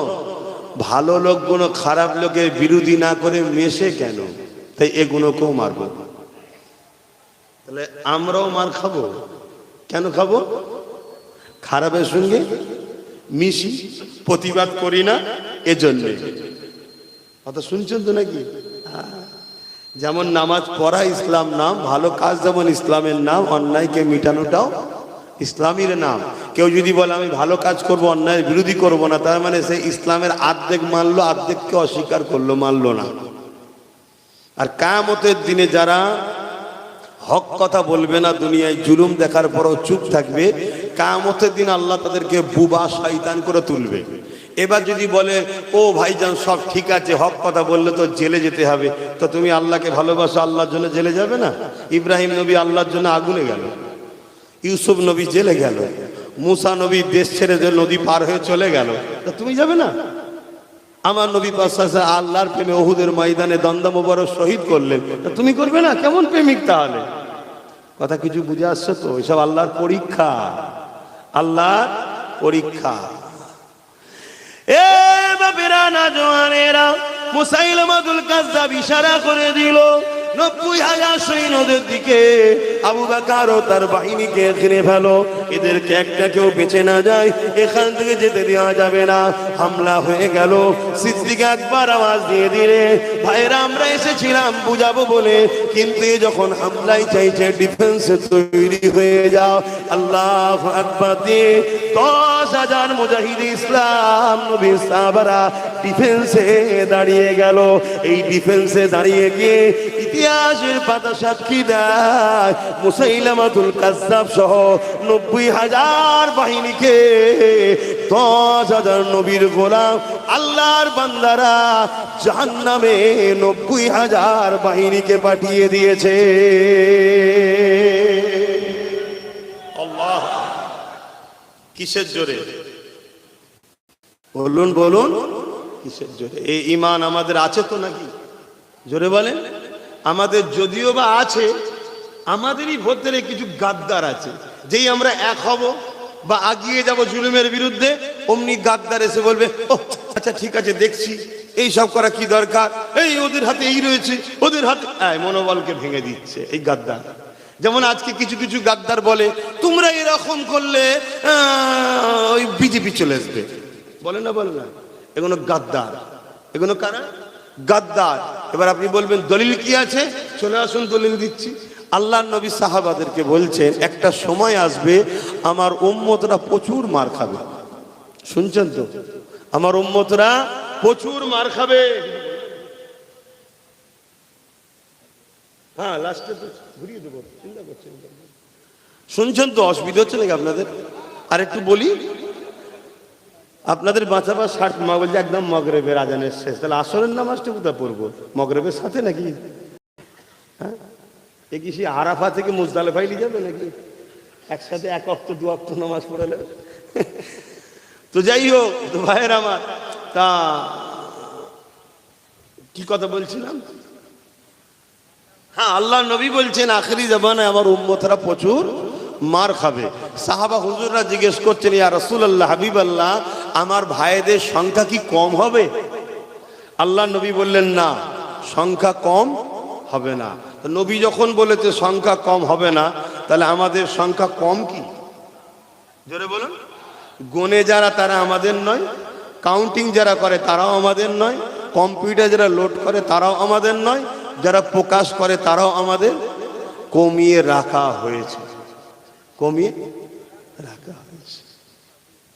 ভালো লোকগুলো খারাপ লোকের বিরোধী না করে মেশে কেন, তাই এগুলোকেও মারবো। তাহলে আমরাও মার খাবো। কেন খাবো? খারাপের সঙ্গে মিশি, প্রতিবাদ করি না, এজন্য। কথা শুনছেন তো নাকি? যেমন নামাজ পড়া ইসলাম নাম, ভালো কাজ যেমন ইসলামের নাম, অন্যায়কে মিটানোটাও ইসলামের নাম। কেউ যদি বলে আমি ভালো কাজ করব, অন্যায়ের বিরোধী করব না, তার মানে সে ইসলামের আর্ধেক মানলো, আর্ধেককে অস্বীকার করলো, মানলো না। আর কিয়ামতের দিনে যারা হক কথা বলবে না, দুনিয়ায় জুলুম দেখার পরও চুপ থাকবে, কিয়ামতের দিন আল্লাহ তাদেরকে বুবা শয়তান করে তুলবে। এবার যদি বলে ও ভাইজান সব ঠিক আছে, হক কথা বললে তো জেলে যেতে হবে, তো তুমি আল্লাহকে ভালোবাসো, আল্লাহর জন্য জেলে যাবে না? ইব্রাহিম নবী আল্লাহর জন্য আগুনে গেল, ইউসুফ নবী জেলে গেল, মুসা নবী দেশ ছেড়ে নদী পার হয়ে চলে গেল, তা তুমি যাবে না? আমার নবী পাক আল্লাহর প্রেমে উহুদের ময়দানে দন্দা মোবারক শহীদ করলেন, তা তুমি করবে না? কেমন প্রেমিক তাহলে? কথা কিছু বুঝে আসছে তো? এসব আল্লাহর পরীক্ষা, আল্লাহর পরীক্ষা। এ বাপেরা না জওয়ানেরা, মুসাইলামাতুল কাজ্জাব ইশারা করে দিল 90,000 সৈন্যদের দিকে, আবু বকর ও তার বাহিনীকে ঘিরে ফেলো, এদেরকে একটা কেউ বেঁচে না যায়, এখান থেকে যেতে দেওয়া যাবে না। হামলা হয়ে গেল। সিদ্দিক আকবর আওয়াজ দিয়ে দিলে, ভাইরা আমরা এসেছিলাম বুঝাবো বলে, কিন্তু যখন হামলাই চাইছে ডিফেন্সে তৈরি হয়ে যাও। আল্লাহু আকবার দিয়ে 10,000 মুজাহিদ ইসলাম নবীর সাহাবারা ডিফেন্সে দাঁড়িয়ে গেল। এই ডিফেন্সে দাঁড়িয়ে গিয়ে ইতিহাসের পাতা সাক্ষী দেয় মুসাইলামাতুল কাজ্জাব সহ 90,000 বাহিনীকে 10,000 নবীর গোলাম আল্লাহর বান্দারা জাহান্নামে 90,000 বাহিনীকে পাঠিয়ে দিয়েছে। আল্লাহ, কিসের জোরে? বলুন বলুন, কিসের জোরে? এই ঈমান আমাদের আছে তো নাকি? জোরে বলেন। আমাদের যদিও বা আছে, আমাদেরই ভেতরে কিছু গাদ্দার আছে। যেই আমরা এক হব বা আগিয়ে যাব জুলুমের বিরুদ্ধে, অমনি গাদ্দার এসে বলবে, ও আচ্ছা ঠিক আছে দেখছি, এই সব করা কি দরকার, এই ওদের হাতে এই রয়েছে, ওদের হাতে, মনোবলকে ভেঙে দিচ্ছে এই গাদ্দার। যেমন আজকে কিছু কিছু গাদ্দার বলে, তোমরা এরকম করলে ওই বিজেপি চলে আসবে, বলে না বলে না, এগুলো গাদ্দার। এগুলো কারা? গাদ্দার। এবার আপনি বলবেন দলিল কি আছে? চলে আসুন, দলিল দিচ্ছি। আল্লাহ নবী সাহাবাদেরকে বলছেন, একটা সময় আসবে আমার উম্মতরা প্রচুর মার খাবে। শুনছেন তো? আমার উম্মতরা প্রচুর মার খাবে। হ্যাঁ, লাস্টে তো ঘুরিয়ে দেবো, চিন্তা করছেন? শুনছেন তো? অসুবিধা হচ্ছে নাকি আপনাদের? আর একটু বলি, আপনাদের বাঁচাবার ষাট মা বলছে একদম মগরেবের আজানের শেষ, তাহলে আসরের নামাজটা কোথায় পড়বো? মগরেবের সাথে নাকি? হ্যাঁ, এ কি সেই আরাফা থেকে মুজদালিফায় নিয়ে যাবে নাকি? একসাথে এক ওয়াক্ত দু ওয়াক্ত নামাজ পড়ে নেবে? তো যাই হোক, তো ভাইয়ের আমার, তা কি কথা বলছিলাম? হ্যাঁ, আল্লাহ নবী বলছেন আখেরি জামানায় আমার উম্মতরা প্রচুর মার খাবে। সাহাবা হুজুররা জিজ্ঞেস করছেন, ইয়া রাসূলুল্লাহ, হাবিবাল্লাহ, আমার ভাইদের সংখ্যা কি কম হবে? আল্লাহ নবী বললেন, না, সংখ্যা কম হবে না। তো নবী যখন বলেছে সংখ্যা কম হবে না, তাহলে আমাদের সংখ্যা কম কি? জোরে বলুন। গনে যারা তারা আমাদের নয়, কাউন্টিং যারা করে তারাও আমাদের নয়, কম্পিউটার যারা লোড করে তারাও আমাদের নয়, যারা প্রকাশ করে তারাও আমাদের। কমিয়ে রাখা হয়েছে, কমিয়ে রাখা হয়েছে।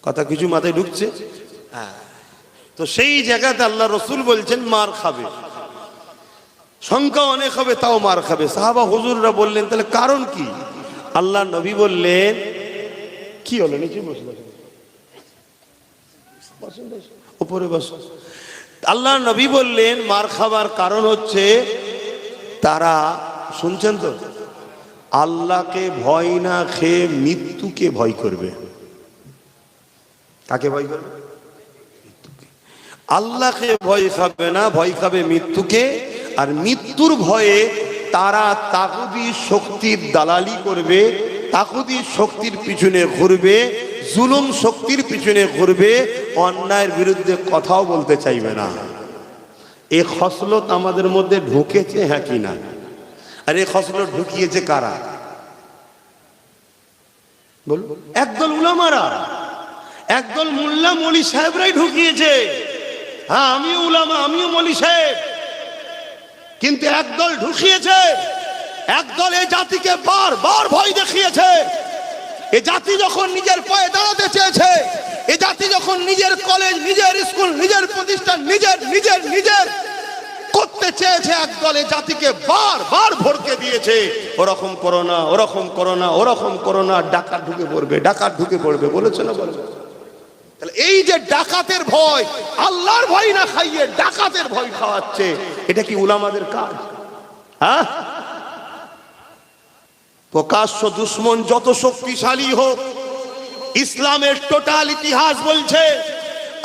কথা কিছু মাথায় ঢুকছে? হ্যাঁ। তো সেই জায়গাতে আল্লাহ রসুল বলছেন মার খাবে, সংখ্যা অনেক হবে তাও মার খাবে। সাহাবা হুজুররা বললেন, তাহলে কারণ কি? আল্লাহ নবী বললেন, কি হলো? নিচে বসলেন, উপরে বস। আল্লাহ নবী বললেন মার খাবার কারণ হচ্ছে তারা, শুনছেন তো, আল্লাহকে ভয় না খেয়ে মৃত্যুকে ভয় করবে। কাকে ভয় করবে? মৃত্যুকে। আল্লাহকে ভয় খাবে না, ভয় খাবে মৃত্যুকে। আর মৃত্যুর ভয়ে তারা তাগুতি শক্তির দালালি করবে, তাগুতি শক্তির পিছনে ঘুরবে, জুলুম শক্তির পিছনে ঘুরবে, অন্যায়ের বিরুদ্ধে কথাও বলতে চাইবে না। এই খসলত আমাদের মধ্যে ঢুকেছে, হ্যাঁ কি না? আর এই খসলত ঢুকিয়েছে কারা? বল। একদল উলামারা, একদল মোল্লা মৌলী সাহেবরাই ঢুকিয়েছে। হ্যাঁ, আমিও উলামা, আমিও মৌলী সাহেব, কিন্তু একদল ঢুকিয়েছে। একদল এই জাতিকে বারবার ভয় দেখিয়েছে। এই জাতি যখন নিজের পায়ে দাঁড়াতে চেয়েছে, এই জাতি যখন নিজের কলেজ, নিজের স্কুল, নিজের প্রতিষ্ঠান নিজের নিজের নিজের করতে চেয়েছে, একদল এই জাতিকে বারবার ভরকে দিয়েছে, ওরকম করো না, ওরকম করো না, ওরকম করো না, ডাকাত ঢুকে পড়বে, ডাকাত ঢুকে পড়বে, বলেছে না বলেছে? তাহলে এই যে ডাকাতের ভয়, আল্লাহর ভয় না খাইয়ে ডাকাতের ভয় খাওয়াচ্ছে, এটা কি উলামাদের কাজ? হ্যাঁ, প্রকাশ্য দুশ্মন যত শক্তিশালী হোক, ইসলামের টোটাল ইতিহাস বলছে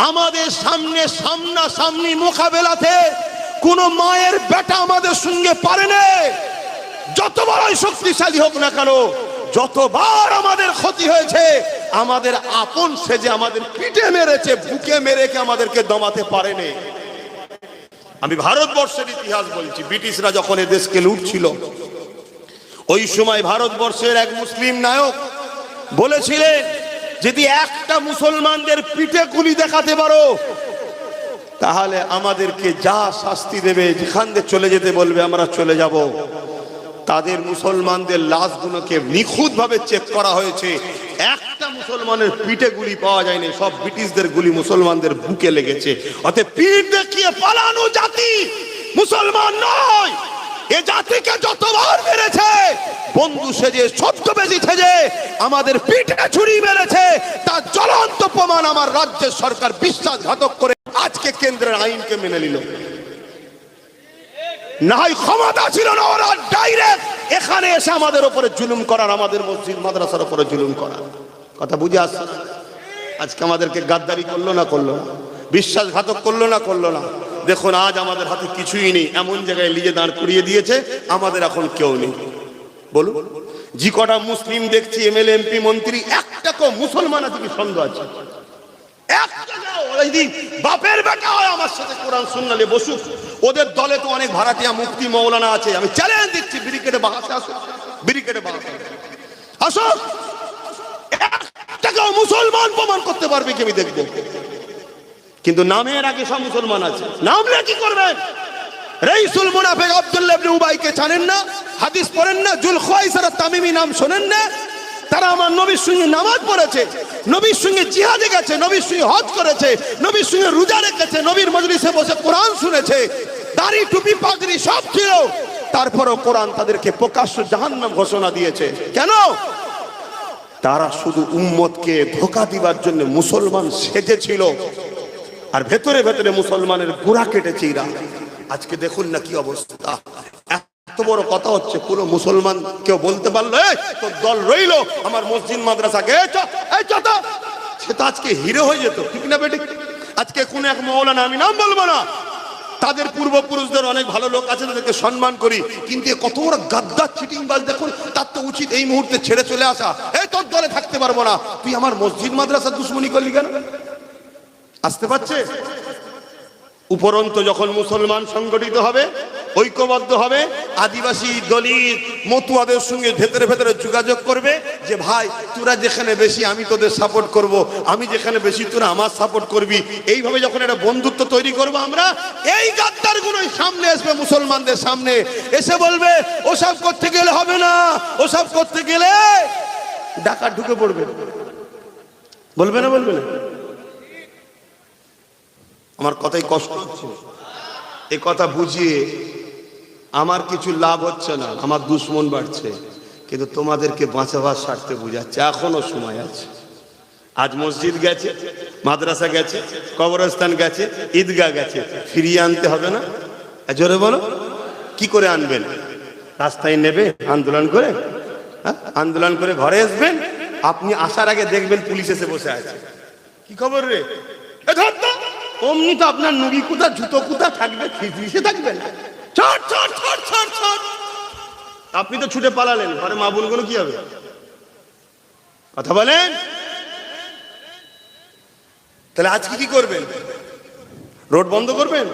আমাদের সামনে সামনাসামনি মোকাবেলাতে কোন মায়ের বেটা আমাদের সঙ্গে পারে না। যত বড়ই শক্তিশালী হোক না কেন, যতবার আমাদের ক্ষতি হয়েছে, আমাদের আপন সেজে আমাদের পিঠে মেরেছে, বুকে মেরে কে আমাদেরকে দমাতে পারেনি। আমি ভারতবর্ষের ইতিহাস বলছি। ব্রিটিশরা যখন এ দেশকে লুটছিল, ওই সময় ভারতবর্ষের এক মুসলিম নায়ক বলেছিলেন, যদি একটা মুসলমানদের পিঠে গুলি দেখাতে পারো তাহলে আমাদেরকে যা শাস্তি দেবে, যেখান থেকে চলে যেতে বলবে আমরা চলে যাব। তাদের মুসলমানদের লাশগুলোকে নিখুঁতভাবে চেক করা হয়েছে, একটা মুসলমানের পিঠে গুলি পাওয়া যায়নি, সব ব্রিটিশদের গুলি মুসলমানদের বুকে লেগেছে। অতএব পিঠ দেখিয়ে পালানো জাতি মুসলমান নয়। এ জাতিকে যতবার মেরেছে বন্ধু সেজে, ছদ্মবেশী সেজে আমাদের পিঠে ছুরি মেরেছে, তার জ্বলন্ত প্রমাণ আমার রাজ্যের সরকার বিশ্বাসঘাতক করে আজকে কেন্দ্রের আইনকে মেনে নিল। না হয় ক্ষমতা ছিল না, ওরা ডাইরেক্ট এখানে এসে আমাদের উপরে জুলুম করার, আমাদের মসজিদ মাদ্রাসার উপরে জুলুম করার। কথা বুঝে আসছে না? আজকে আমাদেরকে গাদ্দারি করলো না করলো না, বিশ্বাসঘাতক করলো না করলো না। দেখুন আজ আমাদের হাতে কিছুই নেই, এমন জায়গায় নিজে দাঁড় করিয়ে দিয়েছে, আমাদের এখন কেউ নেই। বলুন, যে কটা মুসলিম দেখছি এমএলএ এমপি মন্ত্রী, একটা কেউ মুসলমান আছে কি সন্দেহ আছে? বাপের বেটা হয় আমার সাথে কোরআন সুন্নাহ নিয়ে বসুক। ওদের দলে তো অনেক ভাড়াটিয়া মুফতি মৌলানা আছে, আমি চ্যালেঞ্জ দিচ্ছি, ব্রিকেটে বাগাতে আসো, ব্রিকেটে বাগাতে আসো, একটা কেউ মুসলমান প্রমাণ করতে পারবে কি আমি দেখবো। কিন্তু নামের আগে সব মুসলমান আছে, নামলে কি করবেন? রাইসুল মুনাফিক আব্দুল্লাহ ইবনে উবাইকে জানেন না? হাদিস পড়েন না? জুলখাইসার তামিমি নাম শোনেন না? তারা আমার নবীর সঙ্গে নামাজ পড়েছে, নবীর সঙ্গে জিহাদে গেছে, নবীর সঙ্গে হজ করেছে, নবীর সঙ্গে রোজা রেখেছে, নবীর মজলিসে বসে কোরআন শুনেছে, দাড়ি টুপি পাগড়ি সব ছিল, তারপরও কোরআন তাদেরকে প্রকাশ্য জাহান্নাম ঘোষণা দিয়েছে। কেন? তারা শুধু উম্মতকে ধোঁকা দিবার জন্য মুসলমান সেজেছিল, আর ভেতরে ভেতরে মুসলমানের গোড়া কেটেছে এরা। আজকে দেখুন না কি অবস্থা। এত বড় কথা হচ্ছে, পুরো মুসলমান কেউ বলতে পারলো তোর দল রইলো আমার মসজিদ মাদ্রাসাকে, সে তো আজকে হিরো হয়ে যেত, ঠিক না বেটি? আজকে কোন এক মৌলানা, আমি নাম বলবো না, তাদের পূর্বপুরুষদের অনেক ভালো লোক আছে, তাদেরকে সম্মান করি, কিন্তু কত বড় গাদ্দার চিটিংবাজ দেখুন। তার তো উচিত এই মুহূর্তে ছেড়ে চলে আসা, এই তোর দলে থাকতে পারবো না, তুই আমার মসজিদ মাদ্রাসার দুশ্মনী করলি কেন? আসতে পারছে? উপরন্ত যখন মুসলমান সংগঠিত হবে, ঐক্যবদ্ধ হবে, আদিবাসী দলিত মতুয়াদের সঙ্গে ভেতরে ভেতরে যোগাযোগ করবে যে ভাই তোরা যেখানে বেশি আমি তোদের সাপোর্ট করব, আমি যেখানে বেশি তোরা আমার সাপোর্ট করবি, এইভাবে যখন একটা বন্ধুত্ব তৈরি করব আমরা, এই গাদ্দারগুলোই সামনে আসবে, মুসলমানদের সামনে এসে বলবে ওসব করতে গেলে হবে না, ওসব করতে গেলে ডাকাত ঢুকে পড়বে। বলবে না? বলবে না? আমার কথাই কষ্ট হচ্ছে, এই কথা বুঝিয়ে আমার কিছু লাভ হচ্ছে না, আমার দুশ্মন বাড়ছে, কিন্তু তোমাদেরকে বাঁচাবার স্বার্থে বুঝাচ্ছে এখনো সময় আছে। আজ মসজিদ গেছে, মাদ্রাসা গেছে, কবরস্থান গেছে, ঈদগাহ গেছে, ফিরিয়ে আনতে হবে না? জোরে বলো, কি করে আনবেন? রাস্তায় নেবে আন্দোলন করে, আন্দোলন করে ঘরে আসবেন, আপনি আসার আগে দেখবেন পুলিশ এসে বসে আছে, কি খবর রে, অমনি তো আপনার নুগি কুতা জুতো কুতা থাকবে, ফিসে থাকবে না, আপনি তো ছুটে পালালেন, ঘরে মা বোনগুলো কি হবে? কথা বলেন। তাহলে আজকে কি করবেন? রোড বন্ধ করবেন?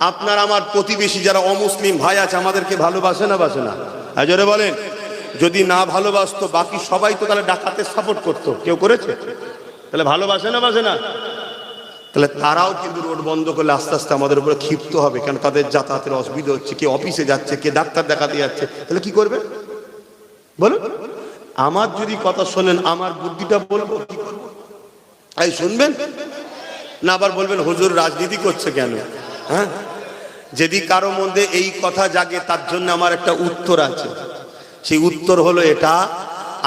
আপনার আমার প্রতিবেশী যারা অমুসলিম ভাই আছে, আমাদেরকে ভালোবাসে না বাসে না? জোরে বলেন। যদি না ভালোবাসতো বাকি সবাই তো তাহলে ডাকাতের সাপোর্ট করতো, কেউ করেছে? তাহলে ভালোবাসে না বাসে না? তাহলে তারাও কিন্তু রোড বন্ধ করলে আস্তে আস্তে আমাদের উপরে ক্ষিপ্ত হবে, কেন তাদের যাতায়াতের অসুবিধা হচ্ছে, কে অফিসে যাচ্ছে, কে ডাক্তার দেখাতে যাচ্ছে, তাহলে কি করবে বলুন? আমার যদি কথা শোনেন, আমার বুদ্ধিটা বলবো, কি করবো? এই শুনবেন না, আবার বলবেন হুজুর রাজনীতি করছে কেন? হ্যাঁ, যদি কারো মধ্যে এই কথা জাগে, তার জন্য আমার একটা উত্তর আছে। সেই উত্তর হলো এটা,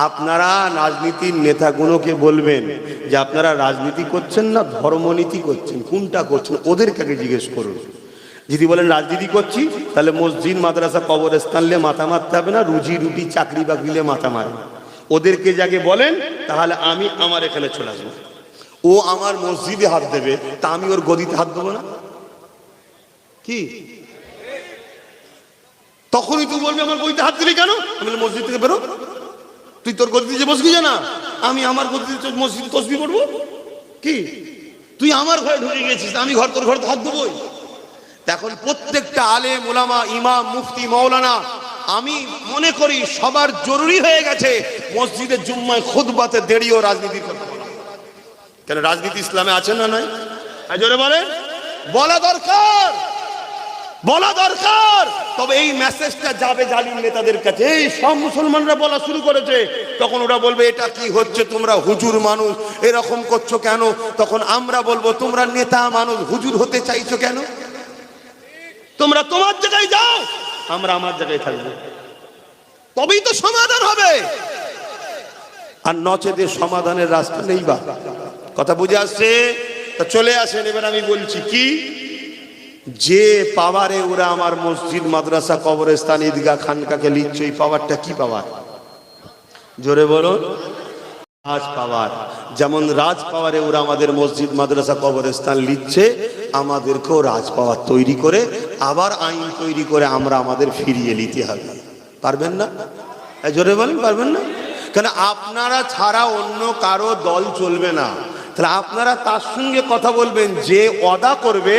আপনারা রাজনীতির নেতাগুলোকে বলবেন যে আপনারা রাজনীতি করছেন না ধর্মনীতি করছেন, কোনটা করছেন ওদেরকে আগে জিজ্ঞেস করুন। যদি বলেন রাজনীতি করছি, তাহলে মসজিদ মাদ্রাসা কবরস্থানলে মাথা মারতে হবে না, রুজি রুটি চাকরি বাকরিলে মাথা মারে, ওদেরকে যাকে বলেন, তাহলে আমি আমার এখানে চলে আসবো। ও আমার মসজিদে হাত দেবে, তা আমি ওর গদিতে হাত দেবো না? কি তখনই তুই বলবি আমার গদিতে হাত দিলি কেন? আমি মসজিদ থেকে বেরো, তুই তুই তোর গদিতে বসবি না, আমি আমার গদিতে মসজিদে তসবিহ পড়বো? কি তুই আমার ঘরে ঢুকে গেছিস, আমি তোর ঘরে হাত দেবই? এখন প্রত্যেকটা আলেম ওলামা, ইমাম, মুফতি, মাওলানা, আমি মনে করি সবার জরুরি হয়ে গেছে মসজিদে জুম্মায় খুতবাতে দেরিও রাজনীতির কথা বলা। কেন রাজনীতি ইসলামে আছে না নাই? জোরে বলেন, বলা দরকার, বলা দরকার। তবে এই মেসেজটা যাবে জালিম নেতাদের কাছে। এই সব মুসলমানরা বলা শুরু করেছে, তখন ওরা বলবে এটা কি হচ্ছে, তোমরা হুজুর মানুষ এরকম করছো কেন? তখন আমরা বলবো তোমরা নেতা মানুষ হুজুর হতে চাইছো কেন? তোমরা তোমার জায়গায় যাও, আমরা আমার জায়গায় থাকবো, তবেই তো সমাধান হবে। আর নচেতে সমাধানের রাস্তা নেই। বা কথা বুঝে আসছে? তা চলে আসেন, এবার আমি বলছি কি, যে পাওয়ারে ওরা আমার মসজিদ, মাদ্রাসা, কবরস্থান, ঈদগাহ, খানকাকে লিখছে, এই পাওয়ারটা কি পাওয়ার? জোরে বলো। রাজ পাওয়ার। যেমন রাজ পাওয়ারে ওরা আমাদের মসজিদ, মাদ্রাসা, কবরস্থান লিখছে, আমাদেরকেও রাজ পাওয়ার তৈরি করে আবার আইন তৈরি করে আমরা আমাদের ফিরিয়ে নিতে হবে। পারবেন না? জোরে বলেন, পারবেন না? কেন আপনারা ছাড়া অন্য কারো দল চলবে না। তাহলে আপনারা তার সঙ্গে কথা বলবেন যে ওয়াদা করবে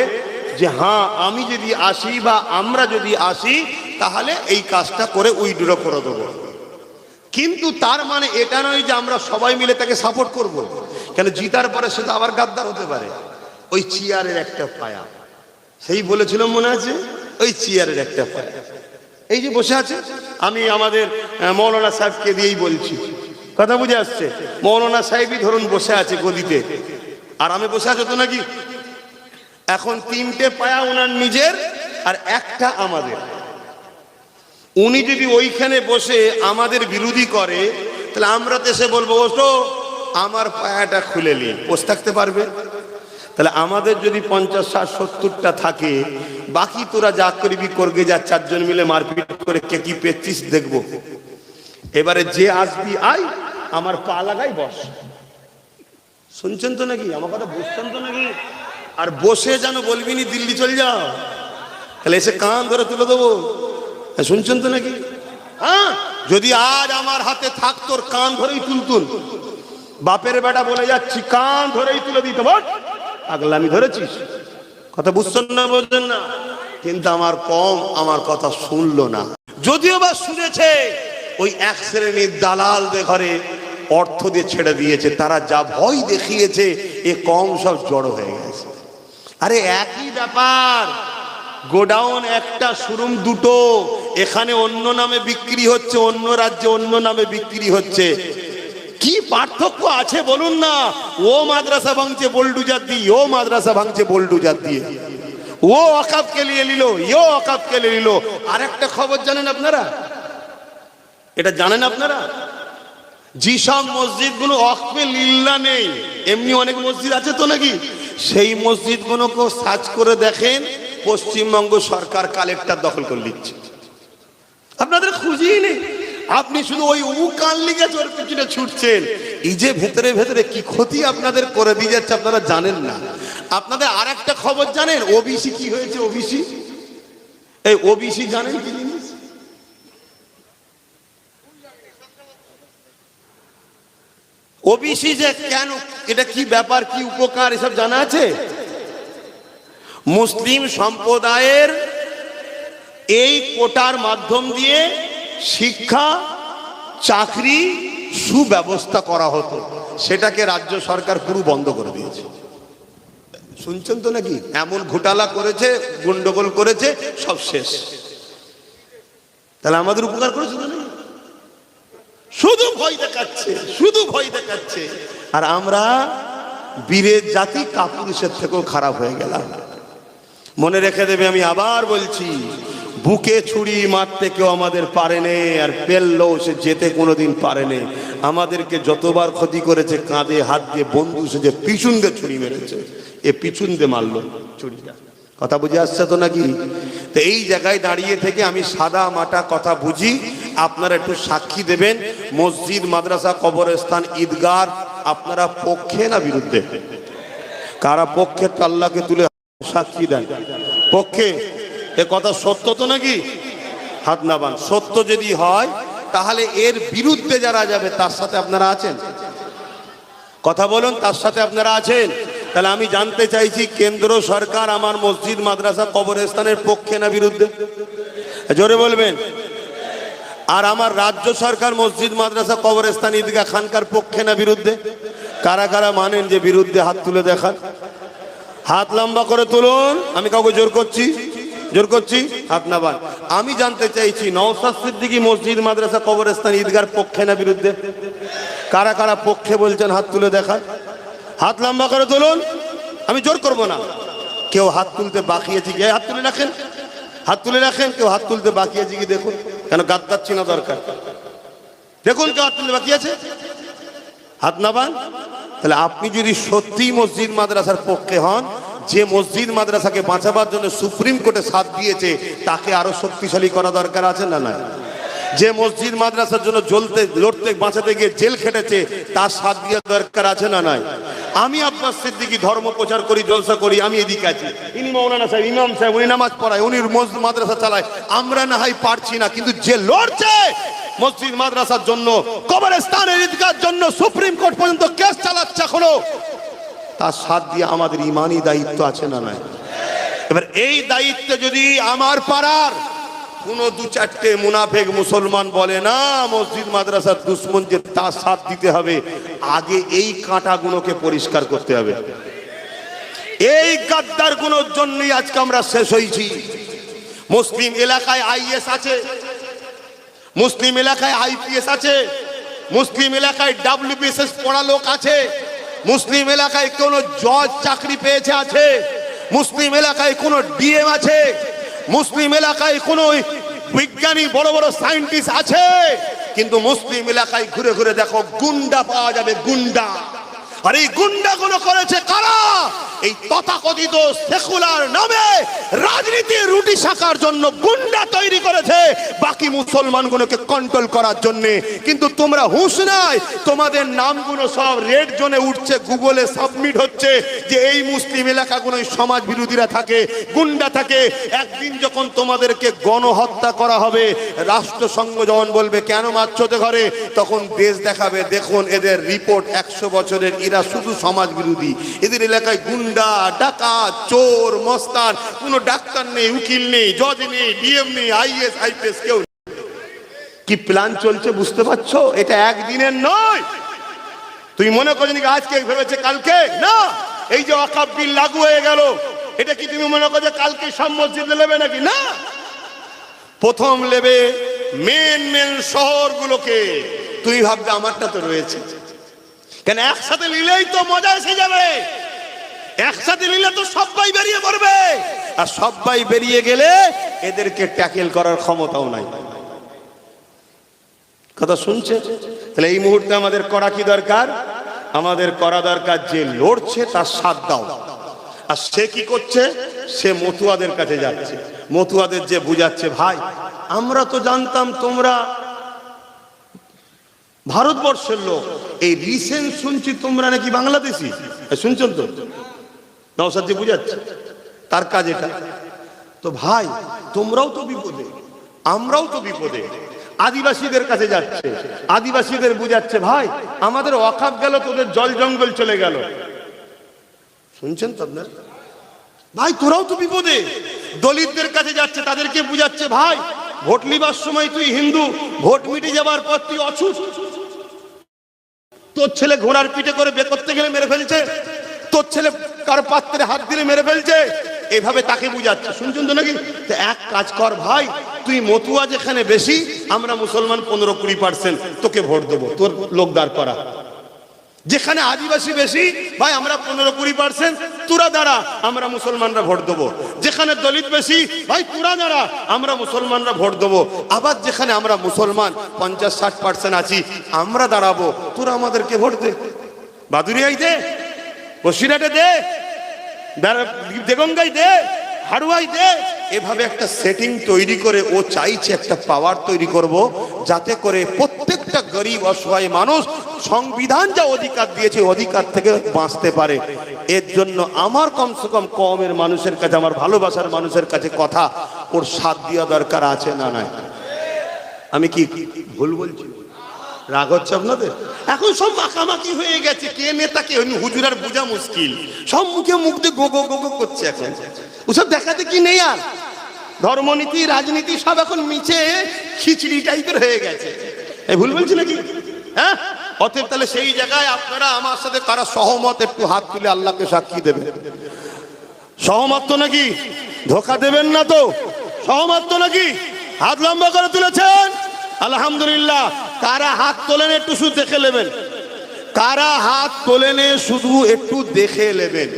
যে হ্যাঁ আমি যদি আসি বা আমরা যদি আসি তাহলে এই কাজটা করে উইথড্র করে দেবো। কিন্তু তার মানে এটা নয় যে আমরা সবাই মিলে তাকে সাপোর্ট করব। কেন জিতার পরে সে তো আবার গাদ্দার হতে পারে। ওই চেয়ারের একটা পায়া, সেই বলেছিলাম মনে আছে, ওই চেয়ারের একটা পায়া এই যে বসে আছে, আমি আমাদের মৌলানা সাহেবকে দিয়েই বলছি, কথা বুঝে আসছে? মৌলানা সাহেবই ধরুন বসে আছে গদিতে, আর আমি বসে আছি তো নাকি? এখন তিনটে পায়া ওনার নিজের আর একটা আমাদের। উনি যদি ওইখানে বসে আমাদের বিরোধী করে তাহলে আমরা তো এসে বলবো ওটো আমার পায়াটা খুলে নিন, বসে থাকতে পারবে? তাহলে আমাদের যদি 50, 60, 70টা থাকে, বাকি তোরা যা করবি করবে, যা চারজন মিলে মারপিট করে কে কি পেয়েছিস দেখবো। এবারে যে আসবি আয়, আমার পা লাগাই বস। শুনছেন তো নাকি? আমার কথা বুঝছেন তো নাকি? আর বসে যেন বলবি নি দিল্লি চল যাও, তাহলে এসে কান ধরে তুলে দেবো। শুনছেন তো নাকি? হ্যাঁ, যদি আজ আমার হাতে থাক তোর কান ধরেই তুলতুন। বাপের বেটা বলে যাচ্ছি, কান ধরেই তুলে দিতে বল, আগলামি ধরেছিস। কথা বুঝছেন না, বোঝেন না? কিন্তু আমার কম আমার কথা শুনলো না। যদিও বা শুনেছে, ওই এক শ্রেণীর দালালদের ঘরে অর্থ দিয়ে ছেড়ে দিয়েছে, তারা যা ভয় দেখিয়েছে এ কম সব জড়ো হয়ে গেছে। আরে একই ব্যাপার, গোডাউন একটা, শোরুম দুটো, এখানে অন্য নামে বিক্রি হচ্ছে, অন্য রাজ্যে অন্য নামে বিক্রি হচ্ছে। কি পার্থক্য আছে বলুন না? ও মাদ্রাসা ভাঙছে বোল্ডুজার দিয়ে, ও মাদ্রাসা ভাঙছে বোল্ডুজার দিয়ে, ও ওয়াকফকে নিয়ে নিল, ও ওয়াকফকে নিয়ে নিল। আর একটা খবর জানেন আপনারা? এটা জানেন আপনারা? যেসব মসজিদগুলো ওয়াকফে লিল্লাহ নেই, এমনি অনেক মসজিদ আছে তো নাকি, সেই মসজিদগুলোকে সার্চ করে দেখেন, পশ্চিমবঙ্গ সরকার কালেক্টর দখল করে নিচ্ছে। আপনাদের খুঁজেই নেই, আপনি শুধু ওই কান লিগে ওর পিছনে ছুটছেন। এই যে ভেতরে ভেতরে কি ক্ষতি আপনাদের করে দিয়ে যাচ্ছে আপনারা জানেন না। আপনাদের আর একটা খবর জানেন? ওবিসি কি হয়েছে? ওবিসি, এই ওবিসি জানেন কি জিনিস? ওবিসি যে কেন, এটা কি ব্যাপার, কি উপকার, এসব জানা আছে? মুসলিম সম্প্রদায়ের এই কোটার মাধ্যম দিয়ে শিক্ষা, চাকরি, সুব্যবস্থা করা হতো, সেটাকে রাজ্য সরকার পুরো বন্ধ করে দিয়েছে। শুনছেন তো নাকি? এমন ঘোটালা করেছে, গন্ডগোল করেছে, সব শেষ। তাহলে আমাদের উপকার করেছে তো নাকি? শুধু ভয় দেখাচ্ছে, শুধু ভয় দেখাচ্ছে। আর আমরা বীরের জাতি কাপুরুষের থেকেও খারাপ হয়ে গেলাম। মনে রেখে দেবে, আমি আবার বলছি, বুকে ছুরি মারতে কেউ আমাদের পারেনি, আর পেললেও সে যেতে কোনোদিন পারেনি। আমাদেরকে যতবার ক্ষতি করেছে, কাঁধে হাত দিয়ে বন্ধু সেজে পিছন দিয়ে ছুরি মেরেছে, এ পিছন দিয়ে মারলো ছুরিটা। কথা বুঝে আসছে তো নাকি? তো এই জায়গায় দাঁড়িয়ে থেকে আমি সাদা মাটা কথা বুঝি, আপনারা একটু সাক্ষী দেবেন। মসজিদ, মাদ্রাসা, কবরস্থান, ঈদগাহ আপনারা পক্ষে না বিরুদ্ধে? কারা পক্ষে আল্লাহকে তুলে সাক্ষী দেন? পক্ষে। এ কথা সত্য তো নাকি? হাত নাবান। সত্য যদি হয় তাহলে এর বিরুদ্ধে যারা যাবে তার সাথে আপনারা আছেন? কথা বলুন, তার সাথে আপনারা আছেন? তাহলে আমি জানতে চাইছি, কেন্দ্র সরকার আমার মসজিদ মাদ্রাসা কবরস্থানের পক্ষে না বিরুদ্ধে? জোরে বলবেন। আর আমার রাজ্য সরকার মসজিদ মাদ্রাসা কবরস্থান ঈদগাহ খানকার পক্ষে না বিরুদ্ধে? কারা কারা মানেন যে বিরুদ্ধে? হাত তুলে দেখান, হাত লম্বা করে তুলুন। আমি কাউকে জোর করছি? হাত না বান। আমি জানতে চাইছি, নওশাদ সিদ্দিকী মসজিদ মাদ্রাসা কবরস্থান ঈদগাহর পক্ষে না বিরুদ্ধে? কারা কারা পক্ষে বলছেন হাত তুলে দেখান, হাত লম্বা করে তুলুন। আমি জোর করব না। কেউ হাত তুলতে বাকি আছে কি? হাত তুলে রাখেন, হাত তুলে রাখেন। কেউ হাত তুলতে বাকি আছে কি দেখুন, কেন গাদ্দার চিনা দরকার। দেখুন কেউ হাত তুলতে বাকি আছে, হাত না বান। তাহলে আপনি যদি সত্যি মসজিদ মাদ্রাসার পক্ষে হন, যে মসজিদ মাদ্রাসাকে বাঁচাবার জন্য সুপ্রিম কোর্টে সাথ দিয়েছে তাকে আরো শক্তিশালী করা দরকার আছে না নাই? যে মসজিদ মাদ্রাসার জন্য লড়তে বাঁচাতে গিয়ে জেল খেটেছে তার সাথ দেওয়ার দরকার আছে না নাই? আমি আব্বাস সিদ্দিকী ধর্ম প্রচার করি, জলসা করি, আমি এদিকে আছি। ইনি মৌলানা সাহেব, ইমাম সাহেব, উনি নামাজ পড়ায়, উনি মসজিদ মাদ্রাসা চালায়। আমরা না হয় পারছি না, কিন্তু যে লড়ছে মসজিদ মাদ্রাসার জন্য, কবরস্থানের ঈদগাহর জন্য, সুপ্রিম কোর্ট পর্যন্ত কেস চালাচ্ছে এখনো, তার সাথ দিয়ে আমাদের ইমানি দায়িত্ব আছে না নাই? এবার এই দায়িত্ব যদি আমার পাড়ার কোনো দু চারটে মুনাফেক মুসলমান বলে না মসজিদ মাদ্রাসার দুশ্মন, যে তার সাথ দিতে হবে, আগে এই কাঁটাগুলোকে পরিষ্কার করতে হবে। এই গাদ্দার গুলোর জন্যই আজকে আমরা শেষ হয়েছি। মুসলিম এলাকায় আইএস আছে, মুসলিম এলাকায় আইপিএস আছে, মুসলিম এলাকায় ডাব্লিউবিসিএস পড়া লোক আছে, মুসলিম এলাকায় কোন জজ চাকরি পেয়েছে আছে, মুসলিম এলাকায় কোন ডিএম আছে, মুসলিম এলাকায় কোন বিজ্ঞানী বড় বড় সায়েন্টিস্ট আছে। কিন্তু মুসলিম এলাকায় ঘুরে ঘুরে দেখো গুন্ডা পাওয়া যাবে, গুন্ডা। আর এই গুন্ডাগুলো করেছে কারা? এই তথাকথিত সেকুলার নামে রাজনীতির রুটি শাখার জন্য গুন্ডা তৈরি করেছে, বাকি মুসলমানগুলোকে কন্ট্রোল করার জন্য। কিন্তু তোমরা হুঁশ নাই, তোমাদের নামগুলো সব রেড জোনে উঠছে, গুগলে সাবমিট হচ্ছে যে এই মুসলিম এলাকাগুলোই সমাজ বিরোধীরা থাকে, গুন্ডা থাকে। একদিন যখন তোমাদেরকে গণহত্যা করা হবে, রাষ্ট্রসংঘ যখন বলবে কেন মারছোতে ঘরে, তখন দেশ দেখাবে দেখুন এদের রিপোর্ট 100 বছরের, এরা শুধু সমাজ বিরোধী। এদের এলাকায় গুন্ডা, ডাকাত, চোর, মস্তান, কোনো ডাক্তার নেই, উকিল নেই, জজ নেই, ডিএম নেই, আইএস আইপিএস কেউ। কি প্ল্যান চলছে বুঝতে পারছো? এটা একদিনের নয়। তুই মনে করিস নাকি আজকে ভেবেছে কালকে? না। এই যে ওয়াকফ বিল লাগু হয়ে গেল, এটা কি তুমি মনে করো যে কালকে সব মসজিদে নেবে নাকি? না। প্রথম নেবে মেন শহরগুলোকে। তুই ভাববে আমারটা তো রয়েছে, কেন একসাথে নিলেই তো মজা এসে যাবে। একসাথে নিলে তো সবাই বেরিয়ে পড়বে, আর সবাই বেরিয়ে গেলে এদেরকে ট্যাকেল করার ক্ষমতাও নাই। কথা শুনছে? তাহলে এই মুহূর্তে আমাদের করা কি দরকার? আমাদের করা দরকার যে লড়ছে তার সাথ দাও। আর সে কি করছে? সে মতুয়াদের কাছে যাচ্ছে, মতুয়াদের যে বুঝাচ্ছে, ভাই আমরা তো জানতাম তোমরা ভারতবর্ষের লোক, এই রিসেন্ট শুনছি তোমরা নাকি বাংলাদেশি। শুনছেন তো? নওশাদ জি বুঝাচ্ছে, তার কাজ এটা। তো ভাই তোমরাও তো বিপদে, আমরাও তো বিপদে। আদিবাসীদের কাছে যাচ্ছে, আদিবাসীদের বুঝাচ্ছে, ভাই আমাদের ওয়াকফ গেল, তোদের জল জঙ্গল চলে গেল। শুনছেন তো আপনার? ভাই তোরাও তো বিপদে। দলিতদের কাছে যাচ্ছে, তাদেরকে বুঝাচ্ছে, ভাই ভোট নিবার সময় তুই হিন্দু, ভোট মিটে যাবার পর তুই অছুত। তোর ছেলে ঘোড়ার পিঠে করে বের করতে গেলে মেরে ফেলছে, তোর ছেলে কার পাত্রে হাত দিলে মেরে ফেলছে, এভাবে তাকে বুঝাচ্ছে। শুনছেন তো নাকি? এক কাজ কর ভাই, তুই মতুয়া যেখানে বেশি, আমরা মুসলমান 15-20%, তোকে ভোট দেবো, তোর লোক দাঁড় করা। যেখানে আদিবাসী বেশি, ভাই আমরা 15-20%, তোরা দাঁড়া, আমরা মুসলমানরা ভোট দেবো। যেখানে দলিত বেশি, ভাই তোরা দাঁড়া, আমরা মুসলমানরা ভোট দেবো। আবার যেখানে আমরা মুসলমান 50-60% আছি, আমরা দাঁড়াবো, তোরা আমাদেরকে ভোট দে। বাদুরিয়ায় দে, বসিরহাটে দে, দেগঙ্গায় দে, হাড়ুয়াই দে। এভাবে একটা সেটিং তৈরি করে ও চাইছে একটা পাওয়ার তৈরি করব, যাতে করে প্রত্যেকটা গরিব অসহায় মানুষ সংবিধান যা অধিকার দিয়েছে অধিকার থেকে বাঁচতে পারে। এর জন্য আমার কমসে কম কমের মানুষের কাছে, আমার ভালোবাসার মানুষের কাছে কথা, ওর সাথ দেওয়া দরকার আছে না নাই? আমি কি ভুল বলছি? রাগ হচ্ছে আপনাদের? এখন সব মাখামাখি হয়ে গেছে, কে নেতা কে হুজুর আর বোঝা মুশকিল। সব মুখে মুখ দিয়ে গো গো গো গো করছে। এখন ওসব দেখাতে কি নেই আর? ধর্মনীতি রাজনীতি সব এখন মিছে খিচড়ি টাইপের হয়ে গেছে। এই ভুল বলছি নাকি? হ্যাঁ, অতএব তাহলে সেই জায়গায় আপনারা আমার সাথে কারা সহমত একটু হাত তুলে আল্লাহকে সাক্ষী দেবেন। সহমত তো নাকি? ধোকা দেবেন না তো? সহমত তো নাকি? হাত লম্বা করে তুলেছেন, আলহামদুলিল্লাহ। কারা হাত তোলেন একটু শুধু দেখে নেবেন। কারা হাত তোলেন শুধু একটু দেখে নেবেন।